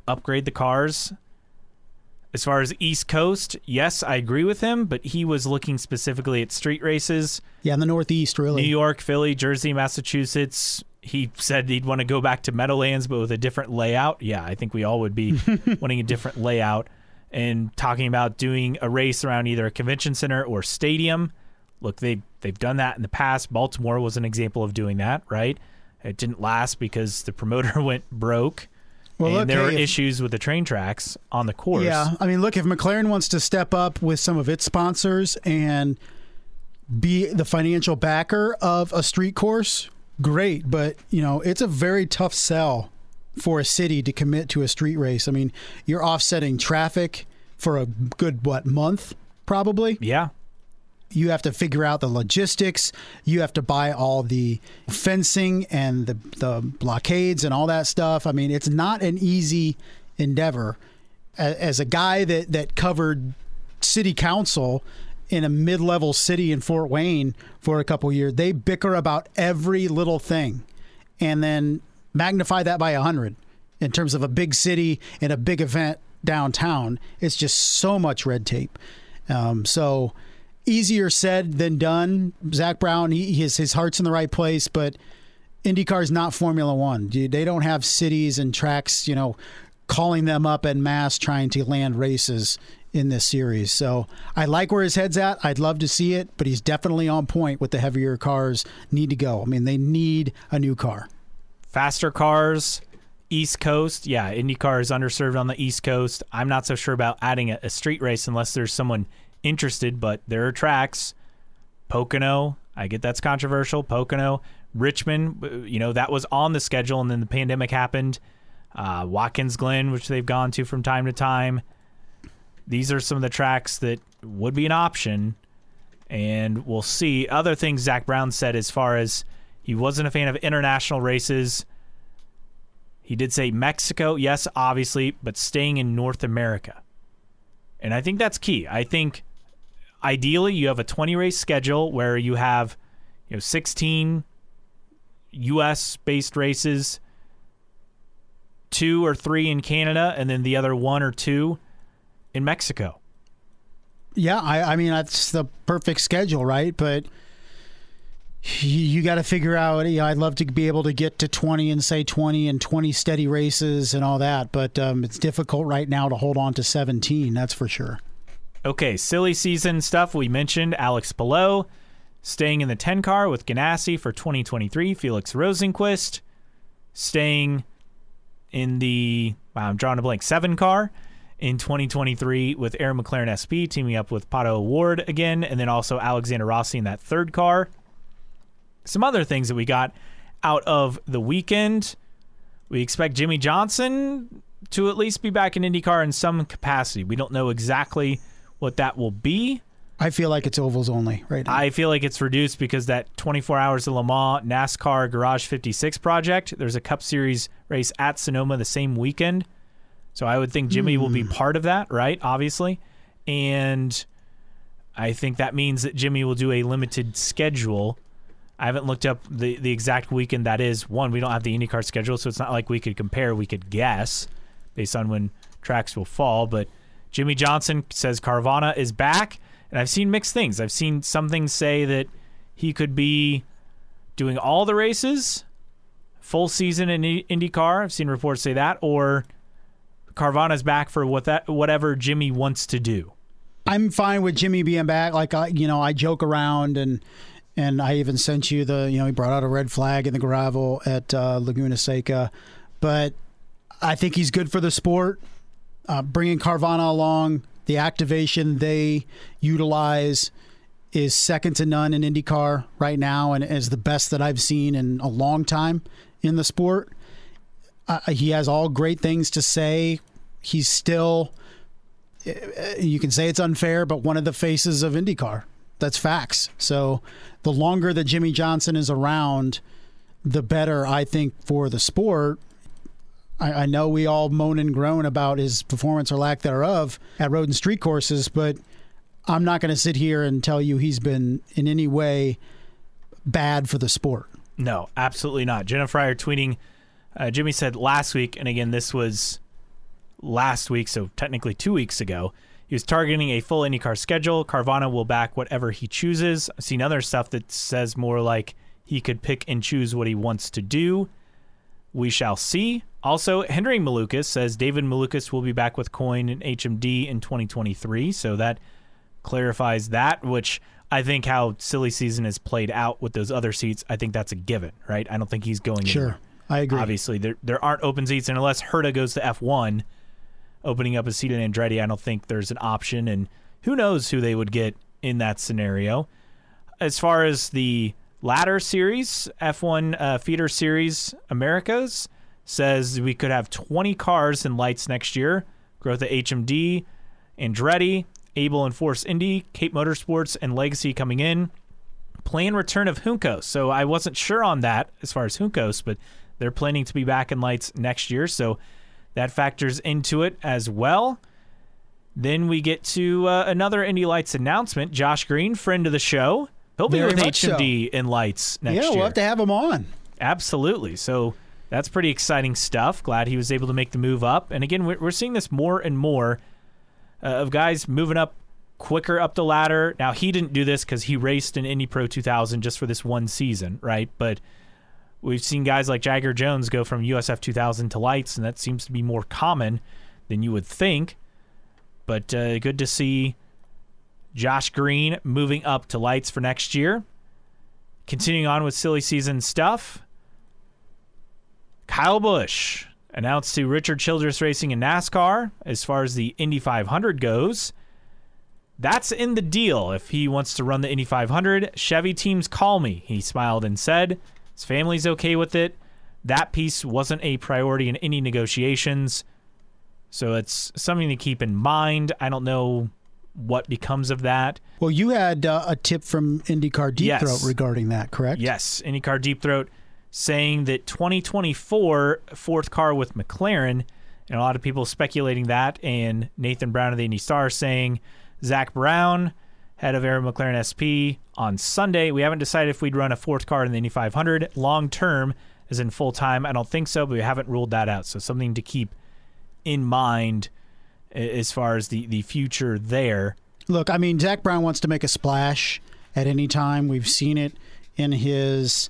upgrade the cars. As far as East Coast, yes, I agree with him, but he was looking specifically at street races. Yeah, in the Northeast, really. New York, Philly, Jersey, Massachusetts. He said he'd want to go back to Meadowlands, but with a different layout. Yeah, I think we all would be wanting a different layout. And talking about doing a race around either a convention center or stadium. Look, they've done that in the past. Baltimore was an example of doing that, right? It didn't last because the promoter went broke. Well, and there were issues with the train tracks on the course. Yeah, I mean, look, if McLaren wants to step up with some of its sponsors and be the financial backer of a street course, great. But, it's a very tough sell for a city to commit to a street race. I mean, you're offsetting traffic for a good, month, probably? Yeah. You have to figure out the logistics. You have to buy all the fencing and the blockades and all that stuff. I mean, it's not an easy endeavor. As a guy that covered city council in a mid-level city in Fort Wayne for a couple years, they bicker about every little thing. And then magnify that by 100 in terms of a big city and a big event downtown. It's just so much red tape. So easier said than done. Zach Brown, his heart's in the right place, but IndyCar is not Formula One. They don't have cities and tracks, calling them up en masse trying to land races in this series. So I like where his head's at. I'd love to see it, but he's definitely on point with the heavier cars need to go. I mean, they need a new car. Faster cars, East Coast. Yeah, IndyCar is underserved on the East Coast. I'm not so sure about adding a street race unless there's someone interested, but there are tracks. Pocono, I get that's controversial. Pocono, Richmond, that was on the schedule, and then the pandemic happened. Watkins Glen, which they've gone to from time to time. These are some of the tracks that would be an option, and we'll see. Other things Zach Brown said as far as he wasn't a fan of international races. He did say Mexico, yes, obviously, but staying in North America. And I think that's key. I think ideally you have a 20-race schedule where you have 16 U.S.-based races, 2 or 3 in Canada, and then the other 1 or 2 in Mexico. Yeah, I mean, that's the perfect schedule, right? But you got to figure out, I'd love to be able to get to 20 and 20 steady races and all that, but it's difficult right now to hold on to 17, that's for sure. Okay, silly season stuff. We mentioned Alex Palou staying in the 10 car with Ganassi for 2023. Felix Rosenqvist staying in the, I'm drawing a blank, 7 car in 2023 with Aaron McLaren SP teaming up with Pato O'Ward again, and then also Alexander Rossi in that 3rd car. Some other things that we got out of the weekend. We expect Jimmy Johnson to at least be back in IndyCar in some capacity. We don't know exactly what that will be. I feel like it's ovals only right now. I feel like it's reduced because that 24 Hours of Le Mans NASCAR Garage 56 project, there's a Cup Series race at Sonoma the same weekend. So I would think Jimmy will be part of that, right? Obviously. And I think that means that Jimmy will do a limited schedule. I haven't looked up the exact weekend that is. One, we don't have the IndyCar schedule, so it's not like we could compare. We could guess based on when tracks will fall. But Jimmy Johnson says Carvana is back, and I've seen mixed things. I've seen some things say that he could be doing all the races. full season in IndyCar. I've seen reports say that, or Carvana's back for whatever Jimmy wants to do. I'm fine with Jimmy being back. Like, I joke around and I even sent you he brought out a red flag in the gravel at Laguna Seca. But I think he's good for the sport. Bringing Carvana along, the activation they utilize is second to none in IndyCar right now and is the best that I've seen in a long time in the sport. He has all great things to say. He's still, you can say it's unfair, but one of the faces of IndyCar. That's facts. So the longer that Jimmy Johnson is around, the better, I think, for the sport. I know we all moan and groan about his performance or lack thereof at road and street courses, but I'm not going to sit here and tell you he's been in any way bad for the sport. No, absolutely not. Jenna Fryer tweeting, Jimmy said last week, and again, this was last week, so technically 2 weeks ago, he was targeting a full IndyCar schedule. Carvana will back whatever he chooses. I've seen other stuff that says more like he could pick and choose what he wants to do. We shall see. Also, Henry Malukas says David Malukas will be back with Coyne and HMD in 2023, so that clarifies that, which I think how silly season is played out with those other seats, I think that's a given, right? I don't think he's going anywhere. Sure, I agree. Obviously, there aren't open seats, and unless Herta goes to F1, opening up a seat in Andretti, I don't think there's an option, and who knows who they would get in that scenario. As far as the ladder series, F1 feeder series Americas, says we could have 20 cars and lights next year. Growth at HMD, Andretti, Able and Force Indy, Cape Motorsports, and Legacy coming in. Planned return of Juncos. So I wasn't sure on that as far as Juncos, but they're planning to be back in lights next year. So that factors into it as well. Then we get to another Indy Lights announcement. Josh Green, friend of the show. He'll be with HMD in lights next year. Yeah, we'll have to have him on. Absolutely. So that's pretty exciting stuff. Glad he was able to make the move up. And again, we're seeing this more and more of guys moving up quicker up the ladder. Now, he didn't do this because he raced in Indy Pro 2000 just for this one season, right? But we've seen guys like Jagger Jones go from USF 2000 to lights, and that seems to be more common than you would think. But good to see Josh Green moving up to lights for next year. Continuing on with silly season stuff, Kyle Busch announced to Richard Childress Racing and NASCAR as far as the Indy 500 goes. That's in the deal. If he wants to run the Indy 500, Chevy teams call me, he smiled and said. His family's okay with it. That piece wasn't a priority in any negotiations. So it's something to keep in mind. I don't know what becomes of that. Well, you had a tip from IndyCar Deep Throat regarding that, correct? Yes, IndyCar Deep Throat saying that 2024, fourth car with McLaren, and a lot of people speculating that, and Nathan Brown of the Indy Star saying Zach Brown, head of Aero McLaren SP, on Sunday. We haven't decided if we'd run a fourth car in the Indy 500 long term, as in full time. I don't think so, but we haven't ruled that out. So something to keep in mind as far as the future there. Look, I mean, Zach Brown wants to make a splash at any time. We've seen it in his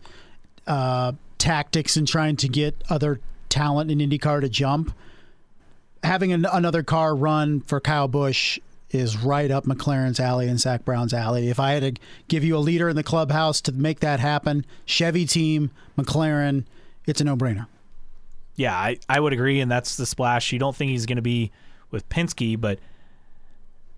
tactics in trying to get other talent in IndyCar to jump. Having another car run for Kyle Busch is right up McLaren's alley and Zach Brown's alley. If I had to give you a leader in the clubhouse to make that happen, Chevy team, McLaren, it's a no-brainer. Yeah, I would agree, and that's the splash. You don't think he's going to be with Penske, but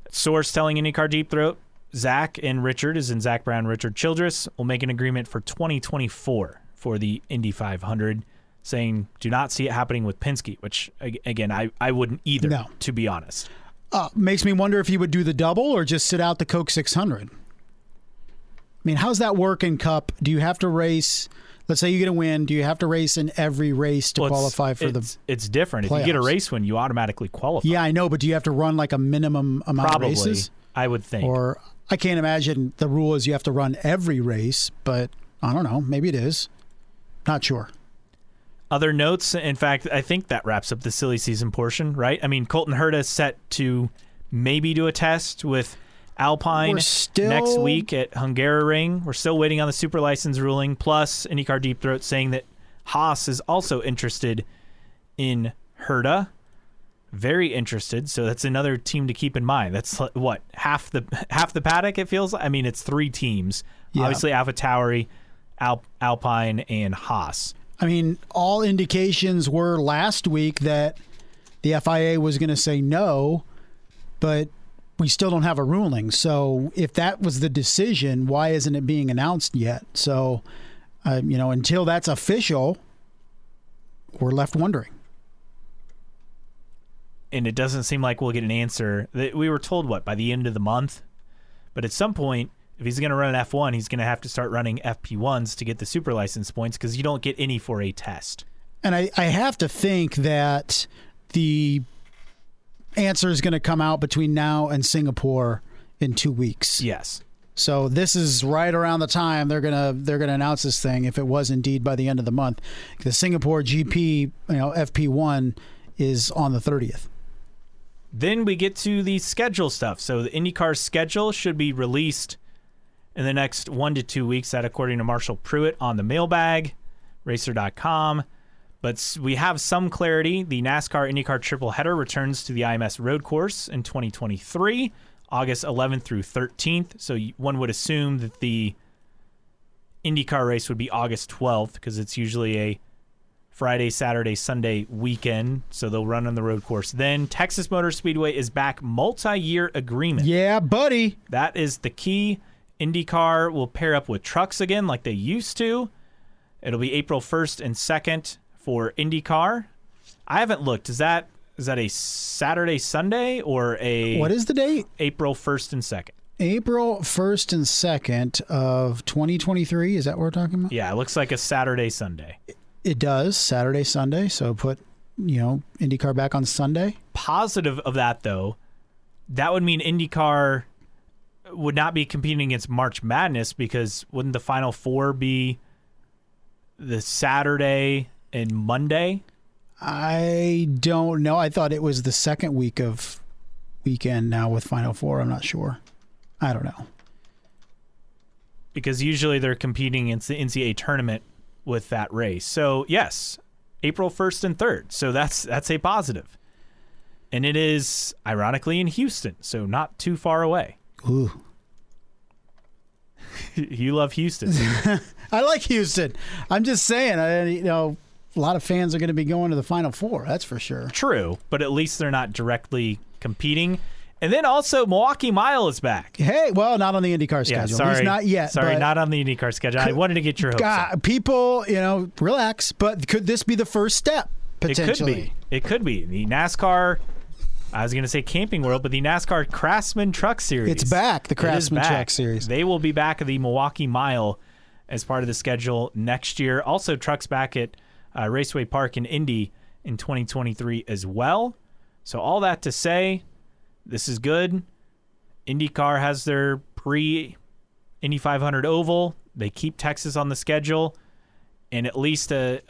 source telling IndyCar Deep Throat, Zach and Richard, is in Zach Brown, Richard Childress, will make an agreement for 2024 for the Indy 500, saying do not see it happening with Penske, which, again, I wouldn't either, to be honest. Makes me wonder if he would do the double or just sit out the Coke 600. I mean, how's that work in Cup? Do you have to race? Let's say you get a win. Do you have to race in every race to qualify for the It's different. playoffs? If you get a race win, you automatically qualify. Yeah, I know, but do you have to run like a minimum amount of races? I would think. Or I can't imagine the rule is you have to run every race, but I don't know. Maybe it is. Not sure. Other notes, in fact, I think that wraps up the silly season portion, right? I mean, Colton Herta is set to maybe do a test with Alpine next week at Hungaroring. We're still waiting on the super license ruling, plus IndyCar Deep Throat saying that Haas is also interested in Herta. Very interested. So that's another team to keep in mind. That's what, half the paddock, it feels like. I mean, it's 3 teams. Yeah. Obviously, AlphaTauri, Alpine, and Haas. I mean, all indications were last week that the FIA was going to say no, but we still don't have a ruling. So if that was the decision, why isn't it being announced yet? So, until that's official, we're left wondering. And it doesn't seem like we'll get an answer. We were told, by the end of the month? But at some point, if he's going to run an F1, he's going to have to start running FP1s to get the super license points because you don't get any for a test. And I have to think that the answer is going to come out between now and Singapore in 2 weeks. Yes. So this is right around the time they're gonna announce this thing, if it was indeed by the end of the month. The Singapore GP, FP1 is on the 30th. Then we get to the schedule stuff. So the IndyCar schedule should be released in the next 1 to 2 weeks, that according to Marshall Pruitt on the mailbag, racer.com. But we have some clarity. The NASCAR IndyCar triple header returns to the IMS road course in 2023, August 11th through 13th. So one would assume that the IndyCar race would be August 12th because it's usually a Friday, Saturday, Sunday weekend, so they'll run on the road course. Then Texas Motor Speedway is back, multi-year agreement. Yeah, buddy. That is the key. IndyCar will pair up with trucks again like they used to. It'll be April 1st and 2nd for IndyCar. I haven't looked. Is that a Saturday, Sunday, or a... What is the date? April 1st and 2nd. April 1st and 2nd of 2023. Is that what we're talking about? Yeah, it looks like a Saturday, Sunday. It does, Saturday, Sunday, so put, IndyCar back on Sunday. Positive of that, though, that would mean IndyCar would not be competing against March Madness because wouldn't the Final Four be the Saturday and Monday? I don't know. I thought it was the second week of weekend now with Final Four. I'm not sure. I don't know. Because usually they're competing in the NCAA tournament with that race. So, yes, April 1st and 3rd. So that's a positive. And it is, ironically, in Houston, so not too far away. Ooh. You love Houston. I like Houston. I'm just saying, a lot of fans are going to be going to the Final Four, that's for sure. True, but at least they're not directly competing. And then also Milwaukee Mile is back. Hey, well, not on the IndyCar schedule. Yeah, sorry. He's not yet. Sorry, not on the IndyCar schedule. I wanted to get your hopes up. People, relax. But could this be the first step, potentially? It could be. The NASCAR, I was going to say Camping World, but the NASCAR Craftsman Truck Series. It's back, the Craftsman Truck Series. They will be back at the Milwaukee Mile as part of the schedule next year. Also, trucks back at Raceway Park in Indy in 2023 as well. So all that to say, this is good. IndyCar has their Prix Indy 500 Oval. They keep Texas on the schedule. And at least a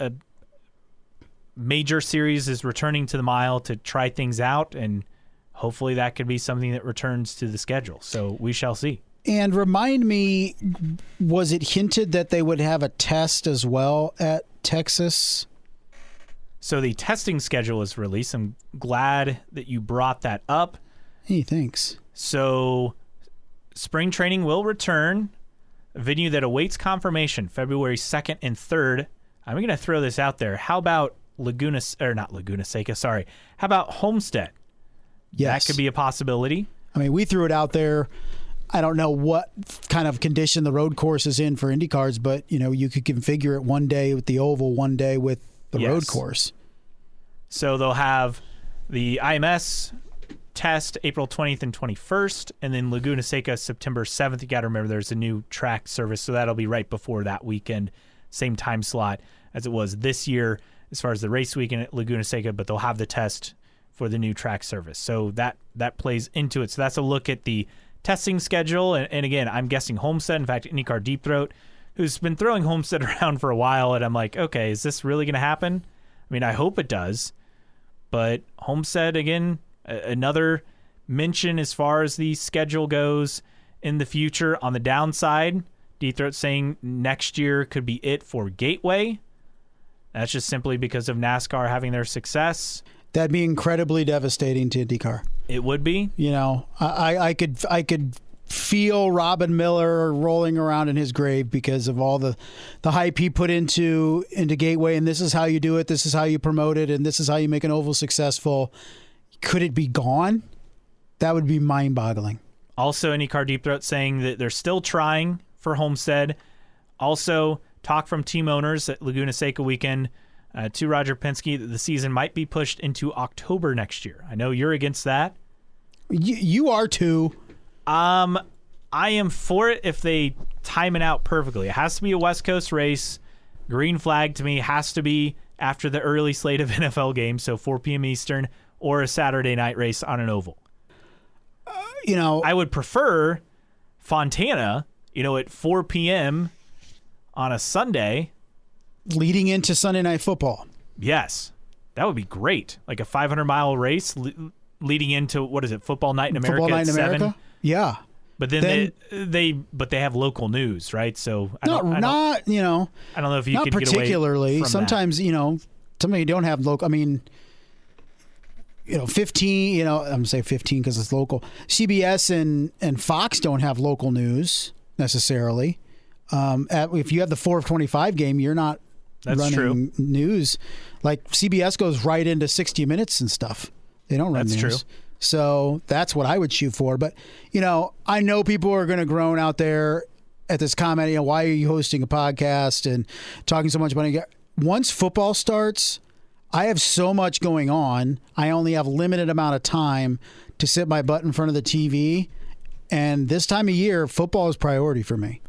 major series is returning to the mile to try things out. And hopefully that could be something that returns to the schedule. So we shall see. And remind me, was it hinted that they would have a test as well at Texas? So the testing schedule is released. I'm glad that you brought that up. Hey, thanks. So spring training will return. A venue that awaits confirmation, February 2nd and 3rd. I'm going to throw this out there. How about not Laguna Seca, sorry. How about Homestead? Yes. That could be a possibility. I mean, we threw it out there. I don't know what kind of condition the road course is in for IndyCars, but, you could configure it one day with the oval, one day with the road course. So they'll have the IMS test April 20th and 21st, and then Laguna Seca September 7th. You got to remember there's a new track service, so that'll be right before that weekend, same time slot as it was this year as far as the race weekend at Laguna Seca, but they'll have the test for the new track service. So that plays into it. So that's a look at the testing schedule, and again, I'm guessing Homestead, in fact, IndyCar Deep Throat, who's been throwing Homestead around for a while, and I'm like, okay, is this really going to happen? I mean, I hope it does, but Homestead, again, another mention as far as the schedule goes in the future. On the downside, Deep Throat saying next year could be it for Gateway. That's just simply because of NASCAR having their success. That'd be incredibly devastating to IndyCar. It would be. You know, I could feel Robin Miller rolling around in his grave because of all the hype he put into Gateway, and this is how you do it, this is how you promote it, and this is how you make an oval successful. Could it be gone? That would be mind-boggling. Also, IndyCar Deep Throat saying that they're still trying for Homestead. Also, talk from team owners at Laguna Seca weekend to Roger Penske that the season might be pushed into October next year. I know you're against that. You are too. I am for it if they time it out perfectly. It has to be a West Coast race. Green flag to me has to be after the early slate of NFL games, so 4 p.m. Eastern, or a Saturday night race on an oval. You know, I would prefer Fontana, at 4 p.m. on a Sunday. Leading into Sunday Night Football. Yes. That would be great. Like a 500-mile race leading into, Football Night in America Football Night in 7? America? Yeah. But then they have local news, right? So I don't know if you not could particularly. get away from Sometimes, that. Somebody don't have local. I mean, 15. I'm gonna say 15 because it's local. CBS and Fox don't have local news necessarily. If you have the 4:25 game, you're not running news. Like CBS goes right into 60 Minutes and stuff. They don't run news. That's true. So that's what I would shoot for. But, I know people are going to groan out there at this comment, why are you hosting a podcast and talking so much about it? Once football starts, I have so much going on. I only have a limited amount of time to sit my butt in front of the TV. And this time of year, football is priority for me.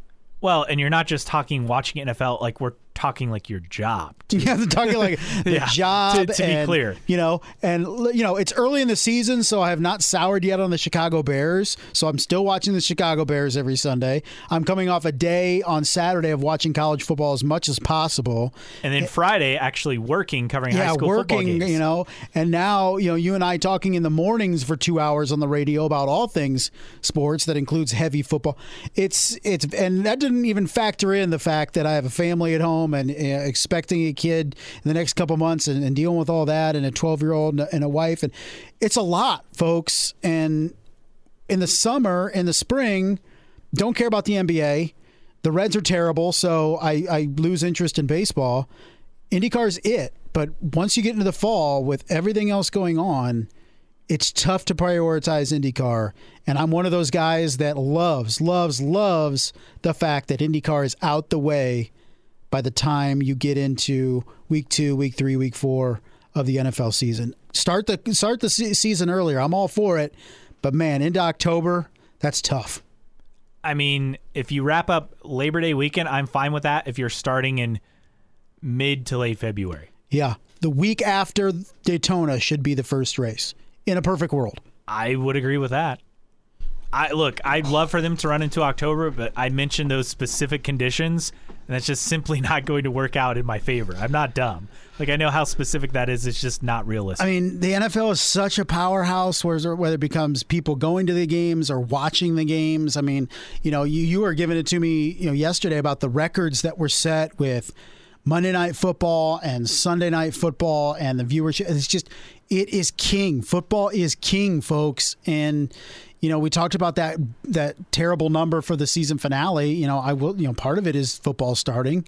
Well, and you're not just watching NFL, like we're talking like your job. Yeah, they're talking like the job. To be clear. It's early in the season, so I have not soured yet on the Chicago Bears. So I'm still watching the Chicago Bears every Sunday. I'm coming off a day on Saturday of watching college football as much as possible. And then Friday, actually covering high school football games. And now, you and I talking in the mornings for 2 hours on the radio about all things sports. That includes heavy football. And that didn't even factor in the fact that I have a family at home and expecting a kid in the next couple months and dealing with all that and a 12-year-old and a wife. And it's a lot, folks. And in the summer, in the spring, don't care about the NBA. The Reds are terrible, so I lose interest in baseball. IndyCar's it. But once you get into the fall with everything else going on, it's tough to prioritize IndyCar. And I'm one of those guys that loves the fact that IndyCar is out the way by the time you get into week 2, week 3, week 4 of the NFL season. Start the season earlier. I'm all for it. But, man, into October, that's tough. I mean, if you wrap up Labor Day weekend, I'm fine with that if you're starting in mid to late February. Yeah. The week after Daytona should be the first race in a perfect world. I would agree with that. I'd love for them to run into October, but I mentioned those specific conditions, and that's just simply not going to work out in my favor. I'm not dumb. I know how specific that is. It's just not realistic. I mean, the NFL is such a powerhouse, whether it becomes people going to the games or watching the games. I mean, you were giving it to me, yesterday about the records that were set with Monday Night Football and Sunday Night Football and the viewership. It is king. Football is king, folks. And we talked about that terrible number for the season finale. Part of it is football starting,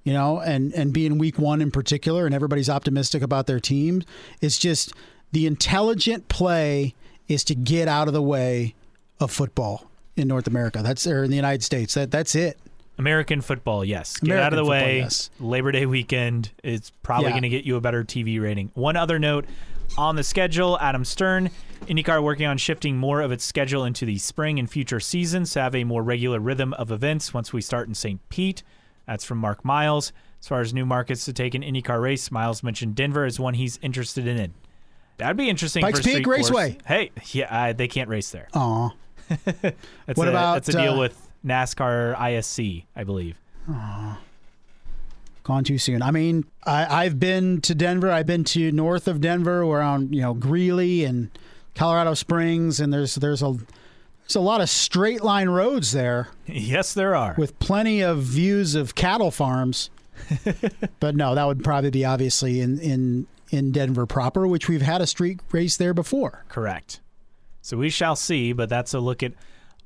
and being week 1 in particular, and everybody's optimistic about their team. It's just the intelligent play is to get out of the way of football in North America. Or in the United States. That's it. American football, yes. Get out of the way. Yes. Labor Day weekend is probably going to get you a better TV rating. One other note on the schedule, Adam Stern, IndyCar working on shifting more of its schedule into the spring and future seasons to have a more regular rhythm of events once we start in St. Pete. That's from Mark Miles. As far as new markets to take an IndyCar race, Miles mentioned Denver as one he's interested in. That'd be interesting Pikes for Street Peak Course. Raceway. Hey, yeah, they can't race there. Aw. That's a deal with NASCAR ISC, I believe. Gone too soon. I mean, I've been to Denver. I've been to north of Denver, around Greeley and Colorado Springs, and there's a lot of straight line roads there. Yes, there are, with plenty of views of cattle farms. But no, that would probably be obviously in Denver proper, which we've had a street race there before. Correct. So we shall see, but that's a look at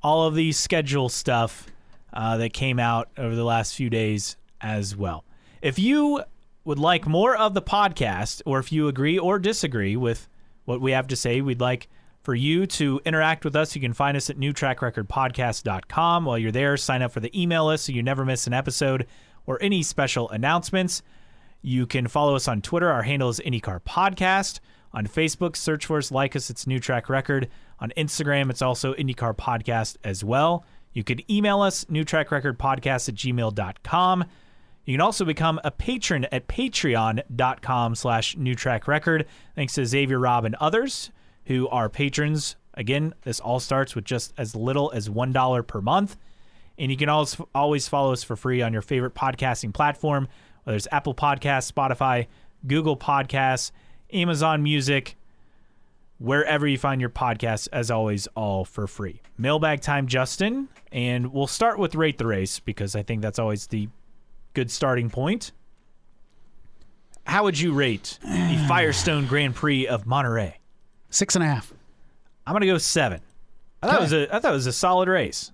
all of the schedule stuff that came out over the last few days as well. If you would like more of the podcast, or if you agree or disagree with what we have to say, we'd like for you to interact with us. You can find us at newtrackrecordpodcast.com. While you're there, sign up for the email list so you never miss an episode or any special announcements. You can follow us on Twitter. Our handle is IndyCar Podcast. On Facebook, search for us, like us. It's New Track Record. On Instagram, it's also IndyCar Podcast as well. You could email us, newtrackrepodpodcast@gmail.com. You can also become a patron at patreon.com/newtrackrecord. Thanks to Xavier, Rob, and others who are patrons. Again, this all starts with just as little as $1 per month. And you can always follow us for free on your favorite podcasting platform, whether it's Apple Podcasts, Spotify, Google Podcasts, Amazon Music, wherever you find your podcasts, as always, all for free. Mailbag time, Justin, and we'll start with Rate the Race because I think that's always the good starting point. How would you rate the Firestone Grand Prix of Monterey? 6.5. I'm going to go 7. I thought it was a solid race.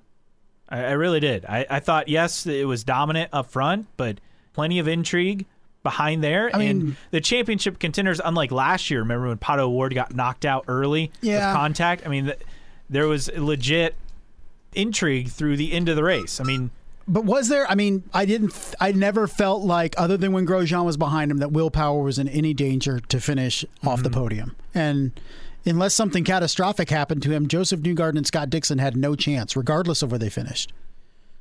I really did. I thought, yes, it was dominant up front, but plenty of intrigue behind there. And the championship contenders, unlike last year, remember when Pato O'Ward got knocked out early with contact? I mean, there was legit intrigue through the end of the race. I mean, but was there? I mean, I never felt like, other than when Grosjean was behind him, that Will Power was in any danger to finish off the podium. And unless something catastrophic happened to him, Joseph Newgarden and Scott Dixon had no chance, regardless of where they finished.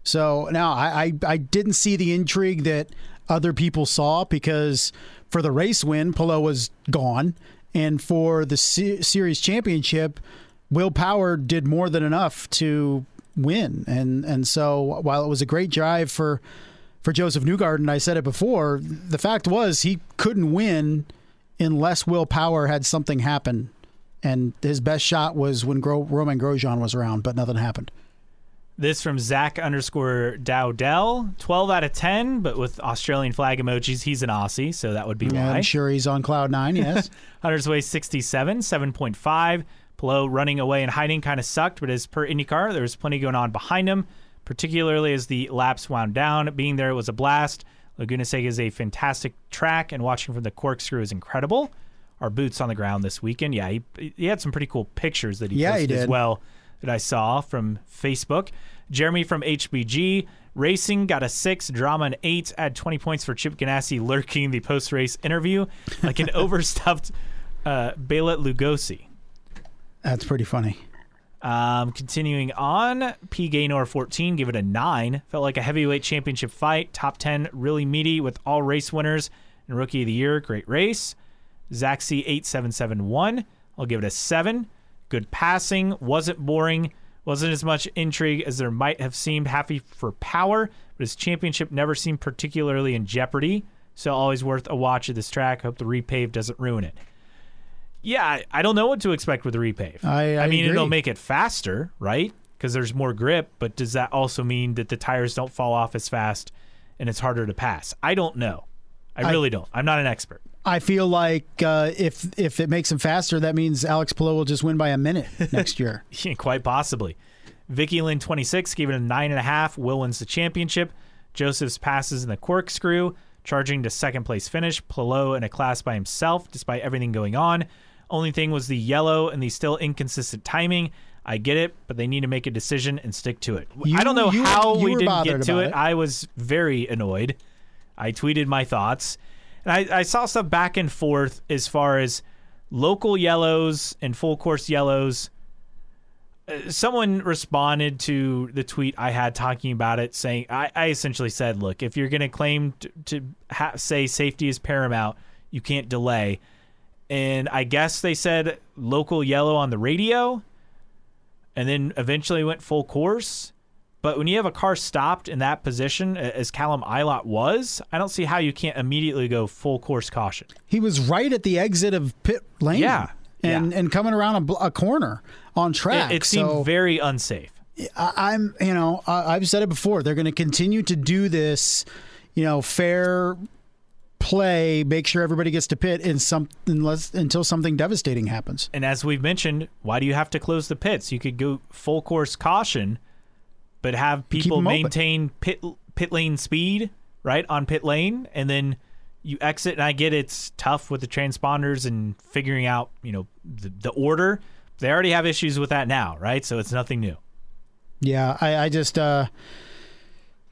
So now I didn't see the intrigue that other people saw, because for the race win, Palou was gone. And for the series championship, Will Power did more than enough to win. And so while it was a great drive for Joseph Newgarden, I said it before, the fact was he couldn't win unless Will Power had something happen. And his best shot was when Romain Grosjean was around, but nothing happened. This from Zach_Dowdell, 12 out of 10, but with Australian flag emojis. He's an Aussie, so that would be why. I'm sure he's on cloud 9, yes. Hunter's Way 67, 7.5. Palou running away and hiding kind of sucked, but as per IndyCar, there was plenty going on behind him, particularly as the laps wound down. Being there was a blast. Laguna Seca is a fantastic track, and watching from the corkscrew is incredible. Our boots on the ground this weekend. Yeah, he had some pretty cool pictures that he posted as well that I saw from Facebook. Jeremy from HBG Racing got a 6, drama an 8, add 20 points for Chip Ganassi lurking the post-race interview like an overstuffed Bela Lugosi. That's pretty funny. Continuing on, P. Gaynor 14, give it a 9. Felt like a heavyweight championship fight. Top 10, really meaty with all race winners. And Rookie of the Year, great race. Zaxi 8771, I'll give it a 7. Good passing, wasn't boring, wasn't as much intrigue as there might have seemed. Happy for Power, but his championship never seemed particularly in jeopardy. So always worth a watch of this track. Hope the repave doesn't ruin it. Yeah, I don't know what to expect with the repave. I mean, agree. It'll make it faster, right? Because there's more grip, but does that also mean that the tires don't fall off as fast and it's harder to pass? I don't know. I really don't. I'm not an expert. I feel like if it makes him faster, that means Alex Palou will just win by a minute next year. Yeah, quite possibly. Vicky Lynn 26 gave it a 9.5. Will wins the championship. Joseph's passes in the corkscrew, charging to second place finish. Palou in a class by himself, despite everything going on. Only thing was the yellow and the still inconsistent timing. I get it, but they need to make a decision and stick to it. I don't know how we didn't get to it. I was very annoyed. I tweeted my thoughts. And I saw stuff back and forth as far as local yellows and full course yellows. Someone responded to the tweet I had talking about it, saying, I essentially said, look, if you're going to claim to say safety is paramount, you can't delay. And I guess they said local yellow on the radio and then eventually went full course. But when you have a car stopped in that position, as Callum Ilott was, I don't see how you can't immediately go full course caution. He was right at the exit of pit lane. Yeah. And coming around a corner on track. It seemed very unsafe. I've said it before. They're going to continue to do this. fair play, make sure everybody gets to pit until something devastating happens. And as we've mentioned, why do you have to close the pits? You could go full course caution, but have people maintain pit lane speed, right, on pit lane, and then you exit. And I get it's tough with the transponders and figuring out, the order. They already have issues with that now, right? So it's nothing new. Yeah, I just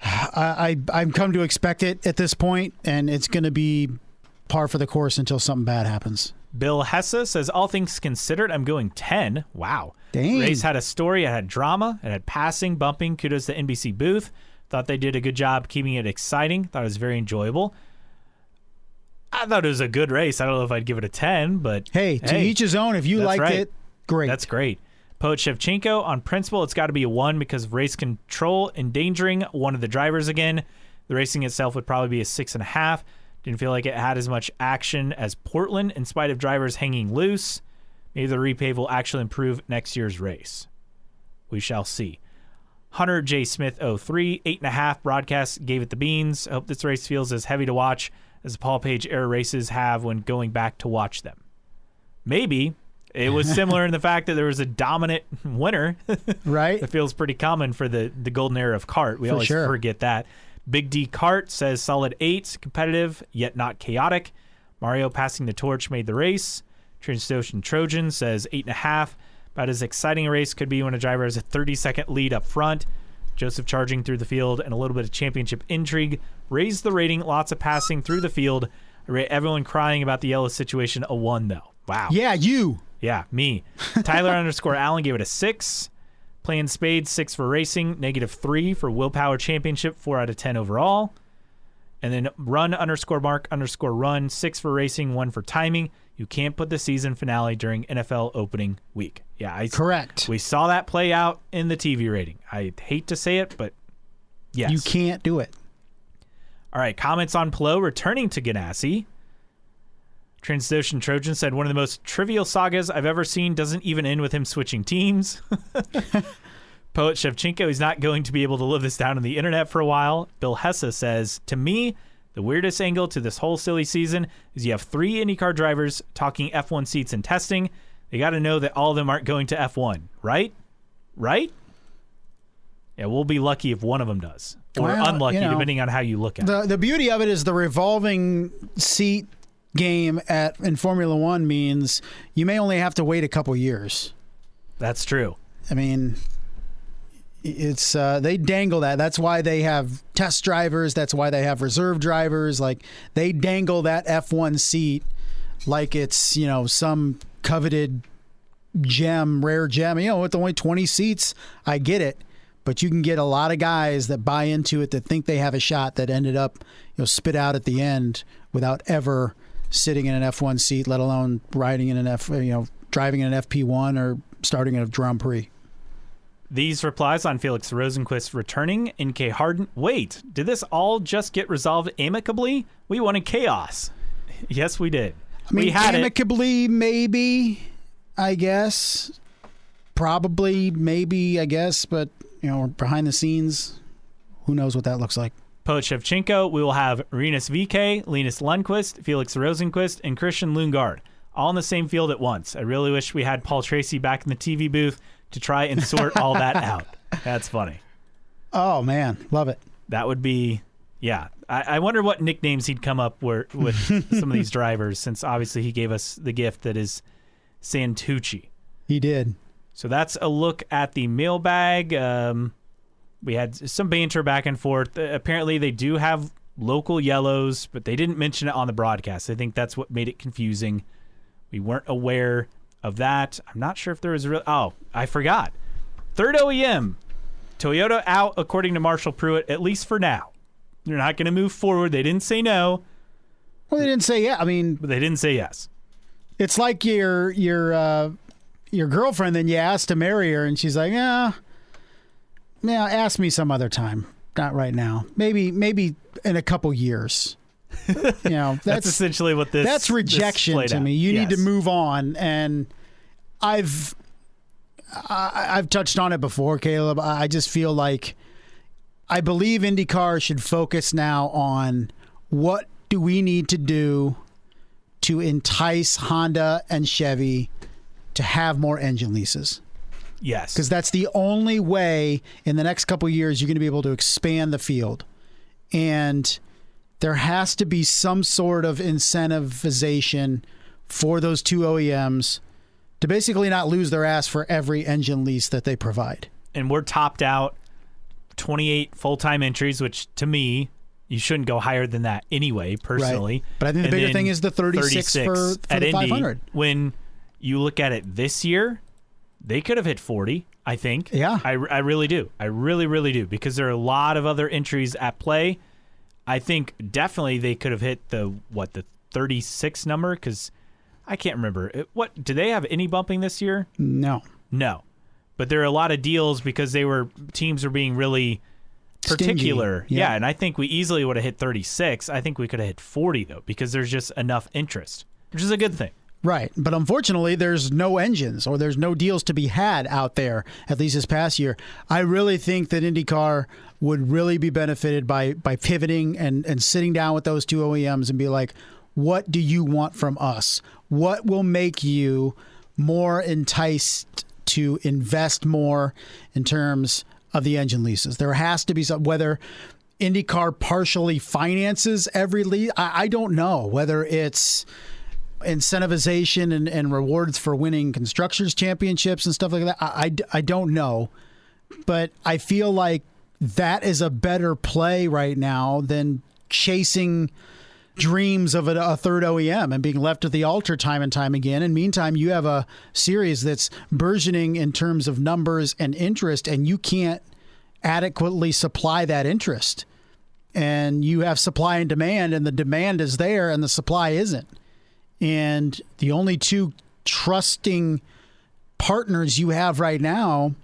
I've come to expect it at this point, and it's going to be par for the course until something bad happens. Bill Hesse says, all things considered, I'm going 10. Wow. Dang. Race had a story. It had drama. It had passing, bumping. Kudos to NBC Booth. Thought they did a good job keeping it exciting. Thought it was very enjoyable. I thought it was a good race. I don't know if I'd give it a 10, but hey, to each his own. If you liked it, great. That's great. Poet Shevchenko, on principle, it's got to be a 1 because of race control endangering one of the drivers again. The racing itself would probably be a 6.5. Didn't feel like it had as much action as Portland in spite of drivers hanging loose. Maybe the repave will actually improve next year's race. We shall see. Hunter J. Smith 03, 8.5. Broadcast gave it the beans. I hope this race feels as heavy to watch as the Paul Page era races have when going back to watch them. Maybe. It was similar in the fact that there was a dominant winner. Right. That feels pretty common for the golden era of kart. We always forget that. Big D Kart says solid 8, competitive, yet not chaotic. Mario passing the torch made the race. Transocean Trojan says 8.5. About as exciting a race could be when a driver has a 30-second lead up front. Joseph charging through the field and a little bit of championship intrigue. Raised the rating, lots of passing through the field. I rate everyone crying about the yellow situation a 1, though. Wow. Yeah, you. Yeah, me. Tyler _Allen gave it a 6. Playing Spades, 6 for racing, -3 for Willpower Championship, 4 out of 10 overall. And then Run _Mark_Run, 6 for racing, 1 for timing. You can't put the season finale during NFL opening week. Yeah, correct. We saw that play out in the TV rating. I hate to say it, but yes. You can't do it. All right, comments on Palou returning to Ganassi. Transocean Trojan said, one of the most trivial sagas I've ever seen doesn't even end with him switching teams. Poet Shevchenko, he's not going to be able to live this down on the internet for a while. Bill Hesse says, to me, the weirdest angle to this whole silly season is you have 3 IndyCar drivers talking F1 seats and testing. They got to know that all of them aren't going to F1, right? Right? Yeah, we'll be lucky if one of them does. Or unlucky, depending on how you look at it. The beauty of it is the revolving seat game in Formula One means you may only have to wait a couple years. That's true. I mean, it's they dangle that. That's why they have test drivers. That's why they have reserve drivers. Like, they dangle that F1 seat like it's, some coveted rare gem. With only 20 seats, I get it. But you can get a lot of guys that buy into it, that think they have a shot, that ended up, spit out at the end without ever sitting in an F1 seat, let alone riding in an driving in an FP1 or starting in a Grand Prix. These replies on Felix Rosenqvist returning. NK Harden. Wait, did this all just get resolved amicably? We wanted chaos. Yes, we did. I mean, we had amicably, maybe, I guess. Probably, maybe, I guess. But, behind the scenes, who knows what that looks like. Poet Shevchenko, we will have Rinus VK, Linus Lundqvist, Felix Rosenqvist, and Christian Lundgaard all in the same field at once. I really wish we had Paul Tracy back in the TV booth to try and sort all that out. That's funny. Oh, man. Love it. That would be, yeah. I wonder what nicknames he'd come up with some of these drivers, since obviously he gave us the gift that is Santucci. He did. So that's a look at the mailbag. We had some banter back and forth. Apparently, they do have local yellows, but they didn't mention it on the broadcast. I think that's what made it confusing. We weren't aware of that. I'm not sure if there was Oh, I forgot. Third OEM. Toyota out, according to Marshall Pruitt, at least for now. They're not going to move forward. They didn't say no. Well, they didn't say yeah. I mean, but they didn't say yes. It's like your girlfriend, then you asked to marry her, and she's like, yeah, ask me some other time. Not right now. Maybe in a couple years. That's essentially what this. That's rejection to me. You need to move on, and I've touched on it before, Caleb. I just feel like I believe IndyCar should focus now on what do we need to do to entice Honda and Chevy to have more engine leases. Yes. Because that's the only way in the next couple of years you're going to be able to expand the field. And there has to be some sort of incentivization for those two OEMs to basically not lose their ass for every engine lease that they provide. And we're topped out 28 full-time entries, which to me, you shouldn't go higher than that anyway, personally. Right. But I think the bigger thing is the 36 for the 500. When you look at it this year, they could have hit 40, I think. Yeah. I really do. I really, really do. Because there are a lot of other entries at play. I think definitely they could have hit the 36 number? Because I can't remember. Do they have any bumping this year? No. But there are a lot of deals because teams were being really particular. Yeah, and I think we easily would have hit 36. I think we could have hit 40, though, because there's just enough interest, which is a good thing. Right. But unfortunately, there's no engines or there's no deals to be had out there, at least this past year. I really think that IndyCar would really be benefited by pivoting and sitting down with those two OEMs and be like, what do you want from us? What will make you more enticed to invest more in terms of the engine leases? There has to be some, whether IndyCar partially finances every lease. I don't know whether it's incentivization and rewards for winning constructors championships and stuff like that. I don't know, but I feel like that is a better play right now than chasing dreams of a third OEM and being left at the altar time and time again. And meantime, you have a series that's burgeoning in terms of numbers and interest, and you can't adequately supply that interest. And you have supply and demand, and the demand is there and the supply isn't. And the only two trusting partners you have right now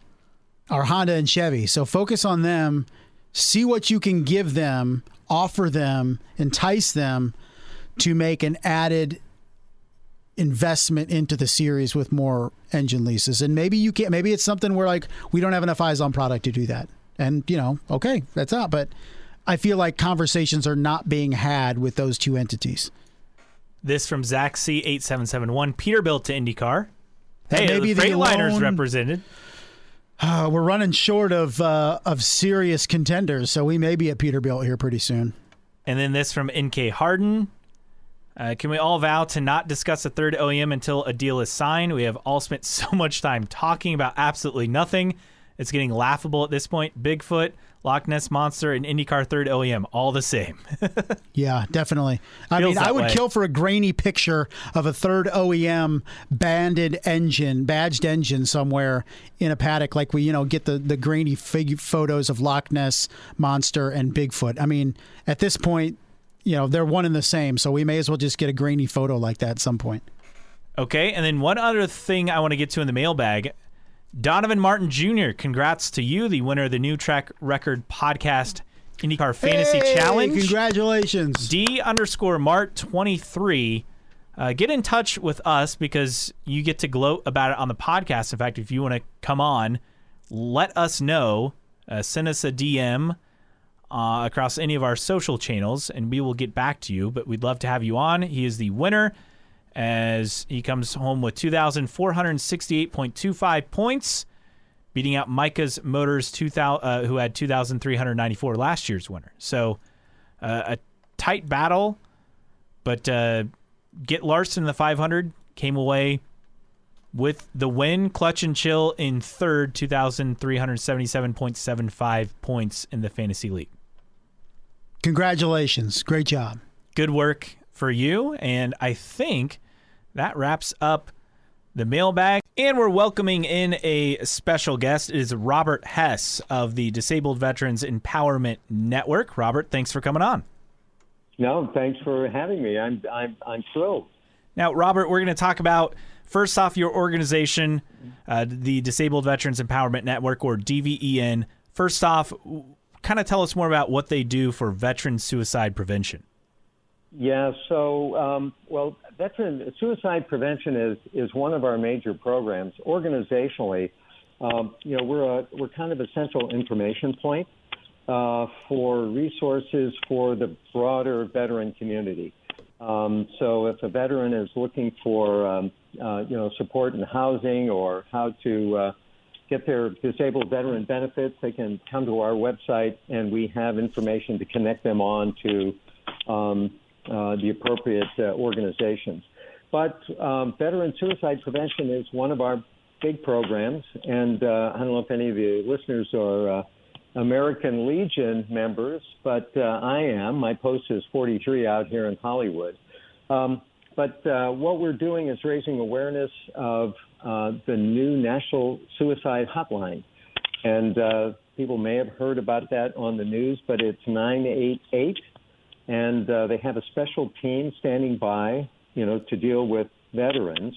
are Honda and Chevy. So focus on them, see what you can give them, offer them, entice them to make an added investment into the series with more engine leases. And maybe you can't, maybe it's something where like we don't have enough eyes on product to do that. And okay, that's out. But I feel like conversations are not being had with those two entities. This from Zach C8771. Peterbilt to IndyCar. That Hey, may the be Freightliner's represented. We're running short of serious contenders, so we may be at Peterbilt here pretty soon. And then this from NK Harden. Can we all vow to not discuss a third OEM until a deal is signed? We have all spent so much time talking about absolutely nothing. It's getting laughable at this point. Bigfoot, Loch Ness Monster, and IndyCar third OEM, all the same. Yeah, definitely. I mean, I would kill for a grainy picture of a third OEM badged engine somewhere in a paddock, like we, get the grainy photos of Loch Ness Monster and Bigfoot. I mean, at this point, they're one and the same, so we may as well just get a grainy photo like that at some point. Okay, and then one other thing I want to get to in the mailbag. Donovan Martin Jr., congrats to you, the winner of the New Track Record Podcast IndyCar Fantasy Challenge. Congratulations. D_Mart23. Get in touch with us because you get to gloat about it on the podcast. In fact, if you want to come on, let us know. Send us a DM across any of our social channels, and we will get back to you. But we'd love to have you on. He is the winner, as he comes home with 2,468.25 points, beating out Micah's Motors, who had 2,394 last year's winner. So a tight battle, but Get Larson in the 500 came away with the win. Clutch and Chill in third, 2,377.75 points in the Fantasy League. Congratulations. Great job. Good work for you, and I think that wraps up the mailbag. And we're welcoming in a special guest. It is Robert Hess of the Disabled Veterans Empowerment Network. Robert, thanks for coming on. No, thanks for having me. I'm thrilled. Now, Robert, we're going to talk about, first off, your organization, the Disabled Veterans Empowerment Network, or DVEN. First off, kind of tell us more about what they do for veteran suicide prevention. Yeah, so, veteran suicide prevention is one of our major programs. Organizationally, we're kind of a central information point for resources for the broader veteran community. So if a veteran is looking for support in housing or how to get their disabled veteran benefits, they can come to our website, and we have information to connect them on to the appropriate organizations. But veteran suicide prevention is one of our big programs, and I don't know if any of the listeners are American Legion members, but I am. My post is 43 out here in Hollywood. But what we're doing is raising awareness of the new National Suicide Hotline. And people may have heard about that on the news, but it's 988. And they have a special team standing by, to deal with veterans,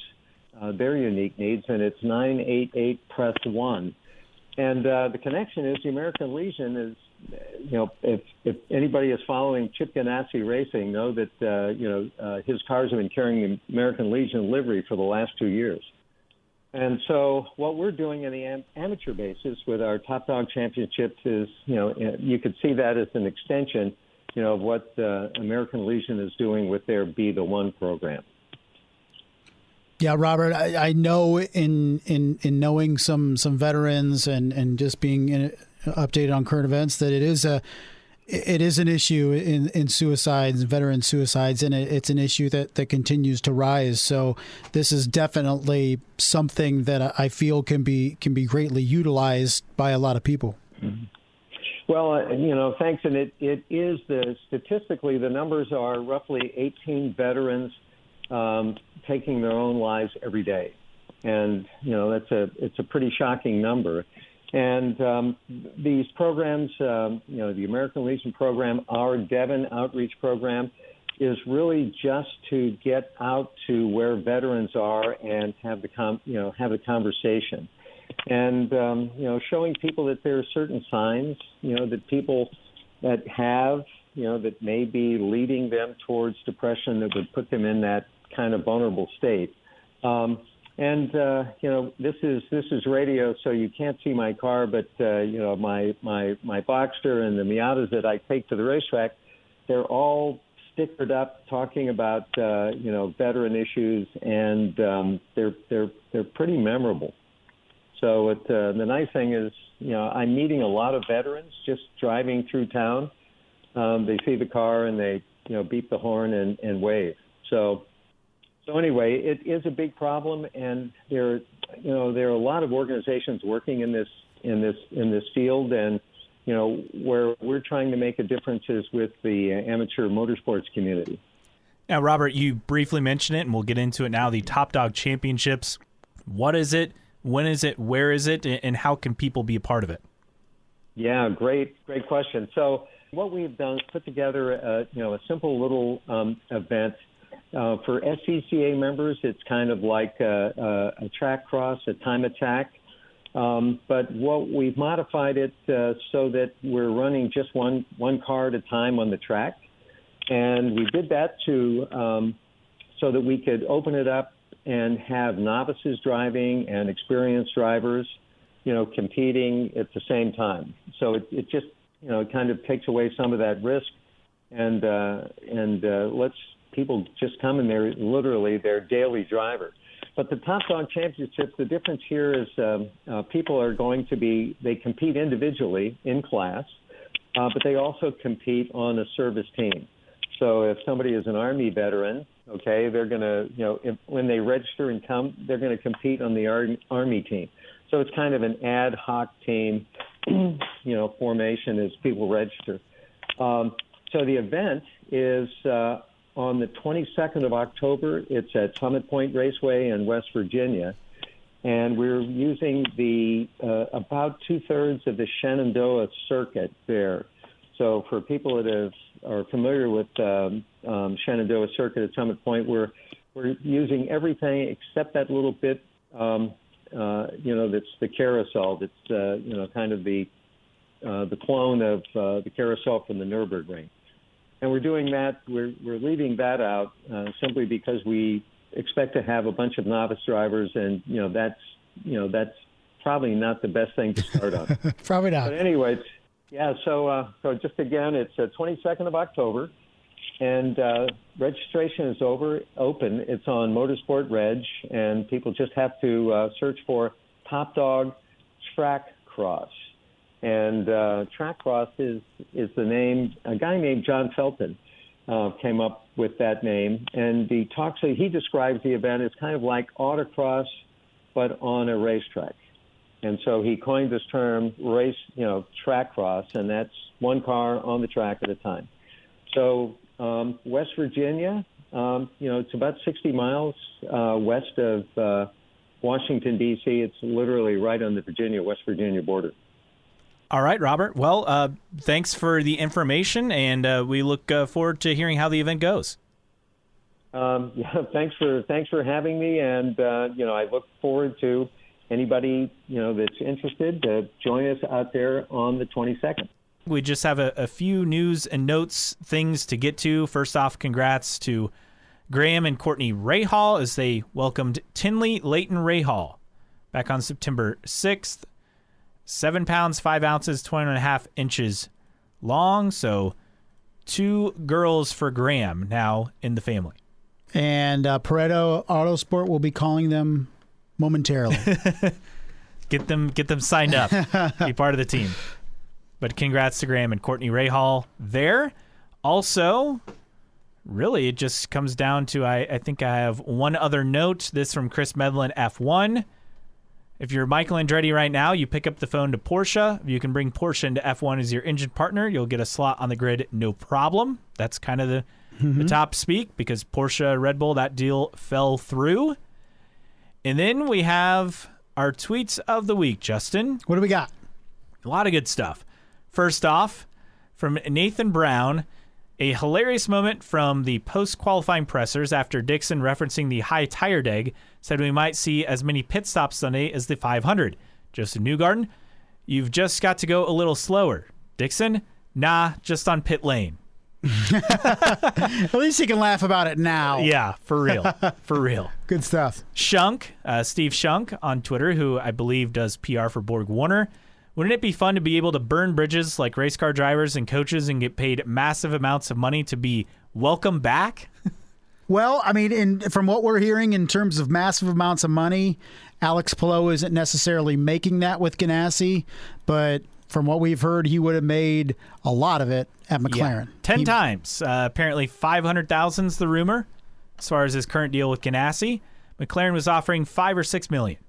their unique needs. And it's 988 press 1. And the connection is the American Legion is, if anybody is following Chip Ganassi racing, know that, his cars have been carrying the American Legion livery for the last 2 years. And so what we're doing on the amateur basis with our Top Dog Championships is, you could see that as an extension, of what the American Legion is doing with their Be the One program. Yeah, Robert, I know in knowing some veterans and just being updated on current events that it is an issue in suicides, veteran suicides, and it's an issue that continues to rise. So this is definitely something that I feel can be greatly utilized by a lot of people. Mm-hmm. Well, thanks. And it is statistically, the numbers are roughly 18 veterans taking their own lives every day. And, it's a pretty shocking number. And these programs, the American Legion program, our Devon outreach program, is really just to get out to where veterans are and have the conversation. And, showing people that there are certain signs, that people that have, that may be leading them towards depression that would put them in that kind of vulnerable state. And this is radio, so you can't see my car, but my Boxster and the Miatas that I take to the racetrack, they're all stickered up talking about veteran issues, and they're pretty memorable. So the nice thing is, I'm meeting a lot of veterans just driving through town. They see the car and they beep the horn and wave. So anyway, it is a big problem, and there are a lot of organizations working in this field, and where we're trying to make a difference is with the amateur motorsports community. Now, Robert, you briefly mentioned it, and we'll get into it now. The Top Dog Championships. What is it? When is it? Where is it? And how can people be a part of it? Yeah, great question. So what we've done is put together a simple little event. For SCCA members, it's kind of like a track cross, a time attack. But what we've modified it so that we're running just one car at a time on the track. And we did that so that we could open it up and have novices driving and experienced drivers, competing at the same time. So it just, it kind of takes away some of that risk and lets people just come in there, literally their daily driver. But the Top Dog Championships, the difference here is people are going to they compete individually in class, but they also compete on a service team. So if somebody is an Army veteran, okay, they're going to, when they register and come, they're going to compete on the Army team. So it's kind of an ad hoc team, formation as people register. So the event is on the 22nd of October. It's at Summit Point Raceway in West Virginia. And we're using about 2/3 of the Shenandoah circuit there. So for people that are familiar with Shenandoah circuit at Summit Point, we're using everything except that little bit, that's the carousel. That's kind of the clone of the carousel from the Nürburgring. And we're doing that. We're leaving that out simply because we expect to have a bunch of novice drivers, and that's probably not the best thing to start on. Probably not. But anyway, Yeah, so just again, it's 22nd of October, and registration is open. It's on Motorsport Reg, and people just have to search for Top Dog Track Cross. And Track Cross is the name. A guy named John Felton came up with that name, and he describes the event as kind of like autocross, but on a racetrack. And so he coined this term track cross, and that's one car on the track at a time. So West Virginia, it's about 60 miles west of Washington, D.C. It's literally right on the West Virginia border. All right, Robert. Well, thanks for the information, and we look forward to hearing how the event goes. Thanks for having me, and I look forward to anybody that's interested to join us out there on the 22nd. We just have a few news and notes things to get to. First off, congrats to Graham and Courtney Rahal as they welcomed Tinley Leighton Rahal back on September 6th. 7 pounds, 5 ounces, 20.5 inches long. So 2 girls for Graham now in the family. And Pareto Autosport will be calling them momentarily. Get them signed up. Be part of the team. But congrats to Graham and Courtney Rahal there. Also, really, it just comes down to, I think I have one other note. This from Chris Medlin, F1. If you're Michael Andretti right now, you pick up the phone to Porsche. If you can bring Porsche into F1 as your engine partner, you'll get a slot on the grid, no problem. That's kind of the top speak, because Porsche, Red Bull, that deal fell through. And then we have our tweets of the week, Justin. What do we got? A lot of good stuff. First off, from Nathan Brown, a hilarious moment from the post-qualifying pressers after Dixon, referencing the high tire deg, said we might see as many pit stops Sunday as the 500. Joseph Newgarden, you've just got to go a little slower. Dixon, nah, just on pit lane. At least you can laugh about it now. Yeah, for real. For real. Good stuff. Shunk, Steve Shunk on Twitter, who I believe does PR for Borg Warner. Wouldn't it be fun to be able to burn bridges like race car drivers and coaches and get paid massive amounts of money to be welcome back? Well, I mean, from what we're hearing in terms of massive amounts of money, Alex Palou isn't necessarily making that with Ganassi, but from what we've heard, he would have made a lot of it at McLaren. Yeah, 10 times. Apparently 500,000 is the rumor as far as his current deal with Ganassi. McLaren was offering $5 or $6 million.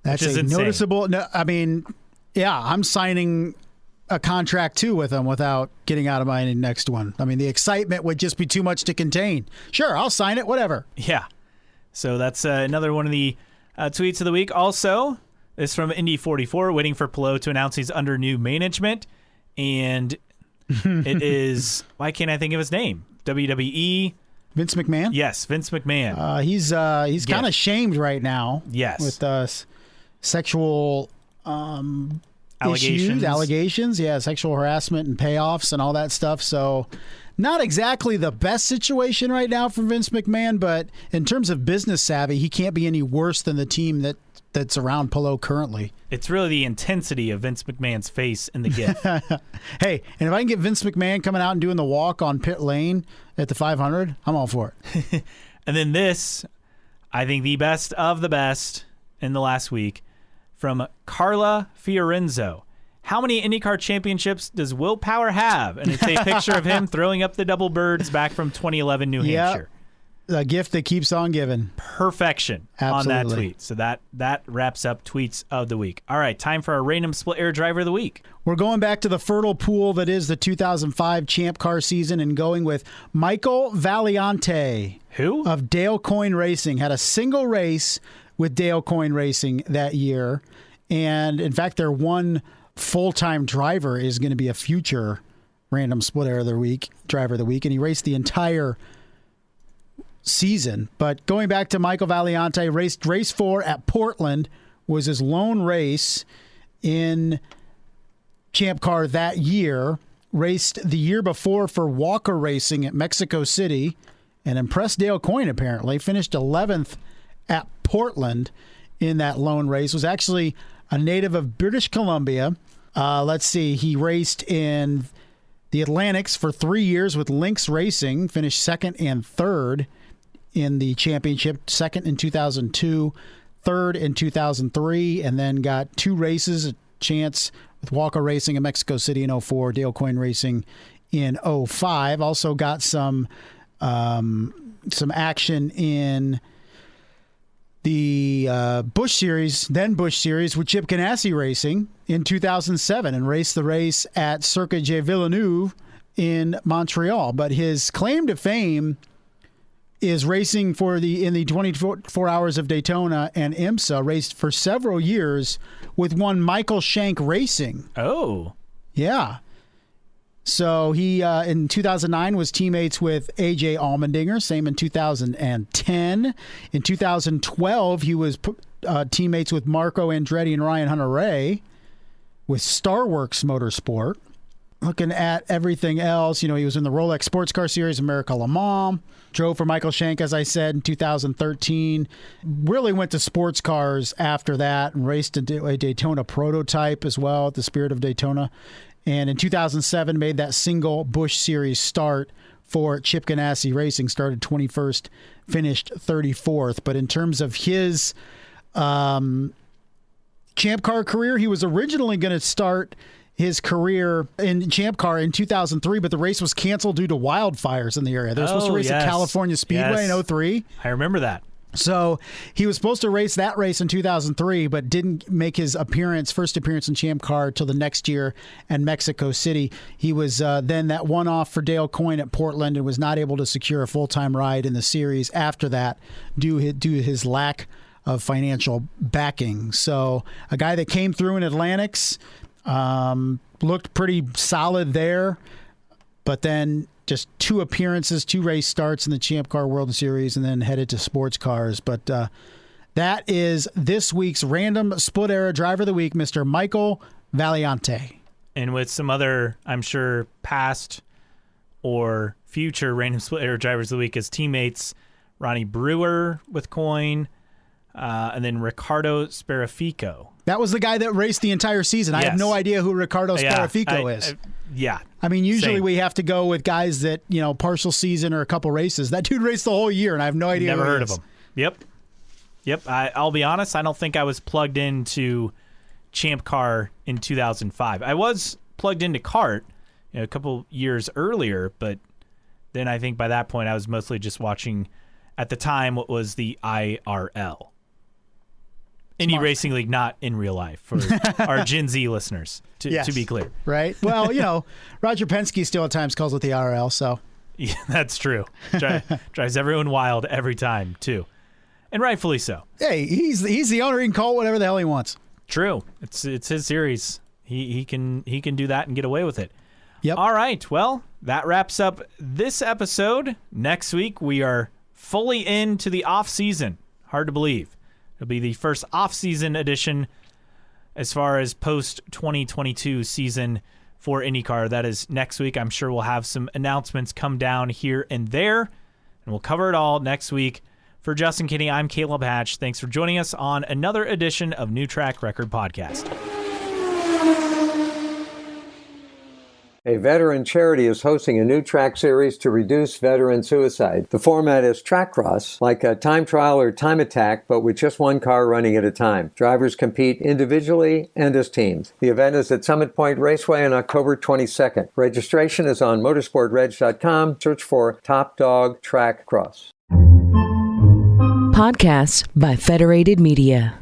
That's a noticeable. No, I mean, yeah, I'm signing a contract too with him without getting out of my next one. I mean, the excitement would just be too much to contain. Sure, I'll sign it, whatever. Yeah. So that's another one of the tweets of the week. Also, this from Indy 44, waiting for Palou to announce he's under new management. And it is, why can't I think of his name? WWE. Vince McMahon? Yes, Vince McMahon. He's kind of shamed right now. Yes. With sexual allegations. Yeah, sexual harassment and payoffs and all that stuff. So not exactly the best situation right now for Vince McMahon, but in terms of business savvy, he can't be any worse than the team that's around Palou currently. It's really the intensity of Vince McMahon's face in the GIF. Hey, and if I can get Vince McMahon coming out and doing the walk on pit lane at the 500, I'm all for it. And then this, I think the best of the best in the last week, from Carla Fiorenzo. How many IndyCar championships does Will Power have? And it's a picture of him throwing up the double birds back from 2011 New Hampshire. A gift that keeps on giving. Perfection. Absolutely. On that tweet. So that wraps up tweets of the week. All right, time for our random split air driver of the week. We're going back to the fertile pool that is the 2005 Champ Car season and going with Michael Valiante. Who? Of Dale Coyne Racing. Had a single race with Dale Coyne Racing that year. And in fact, their one full-time driver is going to be a future random split air of the week, driver of the week. And he raced the entire season. But going back to Michael Valiante, raced race 4 at Portland, was his lone race in Champ Car that year. Raced the year before for Walker Racing at Mexico City and impressed Dale Coyne apparently. Finished 11th at Portland in that lone race. Was actually a native of British Columbia. Let's see. He raced in the Atlantics for 3 years with Lynx Racing, finished second and third in the championship, second in 2002, third in 2003, and then got 2 races, a chance with Walker Racing in Mexico City in 04, Dale Coyne Racing in 05. Also got some action in the Busch Series with Chip Ganassi Racing in 2007 and raced the race at Circuit de Villeneuve in Montreal. But his claim to fame is racing in the 24 Hours of Daytona and IMSA, raced for several years with one Michael Shank Racing. Oh. Yeah. So he, in 2009, was teammates with A.J. Allmendinger, same in 2010. In 2012, he was teammates with Marco Andretti and Ryan Hunter-Reay with Starworks Motorsport. Looking at everything else, he was in the Rolex Sports Car Series, America Le Mans, drove for Michael Shank, as I said, in 2013. Really went to sports cars after that and raced a Daytona prototype as well at the Spirit of Daytona. And in 2007, made that single Busch Series start for Chip Ganassi Racing, started 21st, finished 34th. But in terms of his Champ Car career, he was originally going to start his career in Champ Car in 2003, but the race was canceled due to wildfires in the area. They were supposed to race at California Speedway in 03. I remember that. So he was supposed to race that race in 2003, but didn't make his first appearance in Champ Car till the next year in Mexico City. He was then that one-off for Dale Coyne at Portland and was not able to secure a full-time ride in the series after that due to his lack of financial backing. So a guy that came through in Atlantics, looked pretty solid there, but then just 2 appearances, 2 race starts in the Champ Car World Series, and then headed to sports cars. But that is this week's Random Split Era Driver of the Week, Mr. Michael Valiante. And with some other, I'm sure, past or future Random Split Era Drivers of the Week as teammates, Ronnie Brewer with Coyne, and then Ricardo Sparafico. That was the guy that raced the entire season. Yes. I have no idea who Ricardo Sparafico is. I mean, usually we have to go with guys that, partial season or a couple races. That dude raced the whole year, and I have no idea Never who heard he is. of him. Yep. I'll be honest, I don't think I was plugged into Champ Car in 2005. I was plugged into kart a couple years earlier, but then I think by that point I was mostly just watching, at the time, what was the IRL. Indie Racing League, not in real life, for our Gen Z listeners, to be clear. Right. Well, Roger Penske still at times calls it the RL, so. Yeah, that's true. Drives everyone wild every time, too. And rightfully so. Hey, he's the owner. He can call it whatever the hell he wants. True. It's his series. He can do that and get away with it. Yep. All right. Well, that wraps up this episode. Next week, we are fully into the off-season. Hard to believe. It'll be the first off-season edition as far as post-2022 season for IndyCar. That is next week. I'm sure we'll have some announcements come down here and there, and we'll cover it all next week. For Justin Kinney, I'm Caleb Hatch. Thanks for joining us on another edition of New Track Record Podcast. A veteran charity is hosting a new track series to reduce veteran suicide. The format is track cross, like a time trial or time attack, but with just one car running at a time. Drivers compete individually and as teams. The event is at Summit Point Raceway on October 22nd. Registration is on motorsportreg.com. Search for Top Dog Track Cross. Podcasts by Federated Media.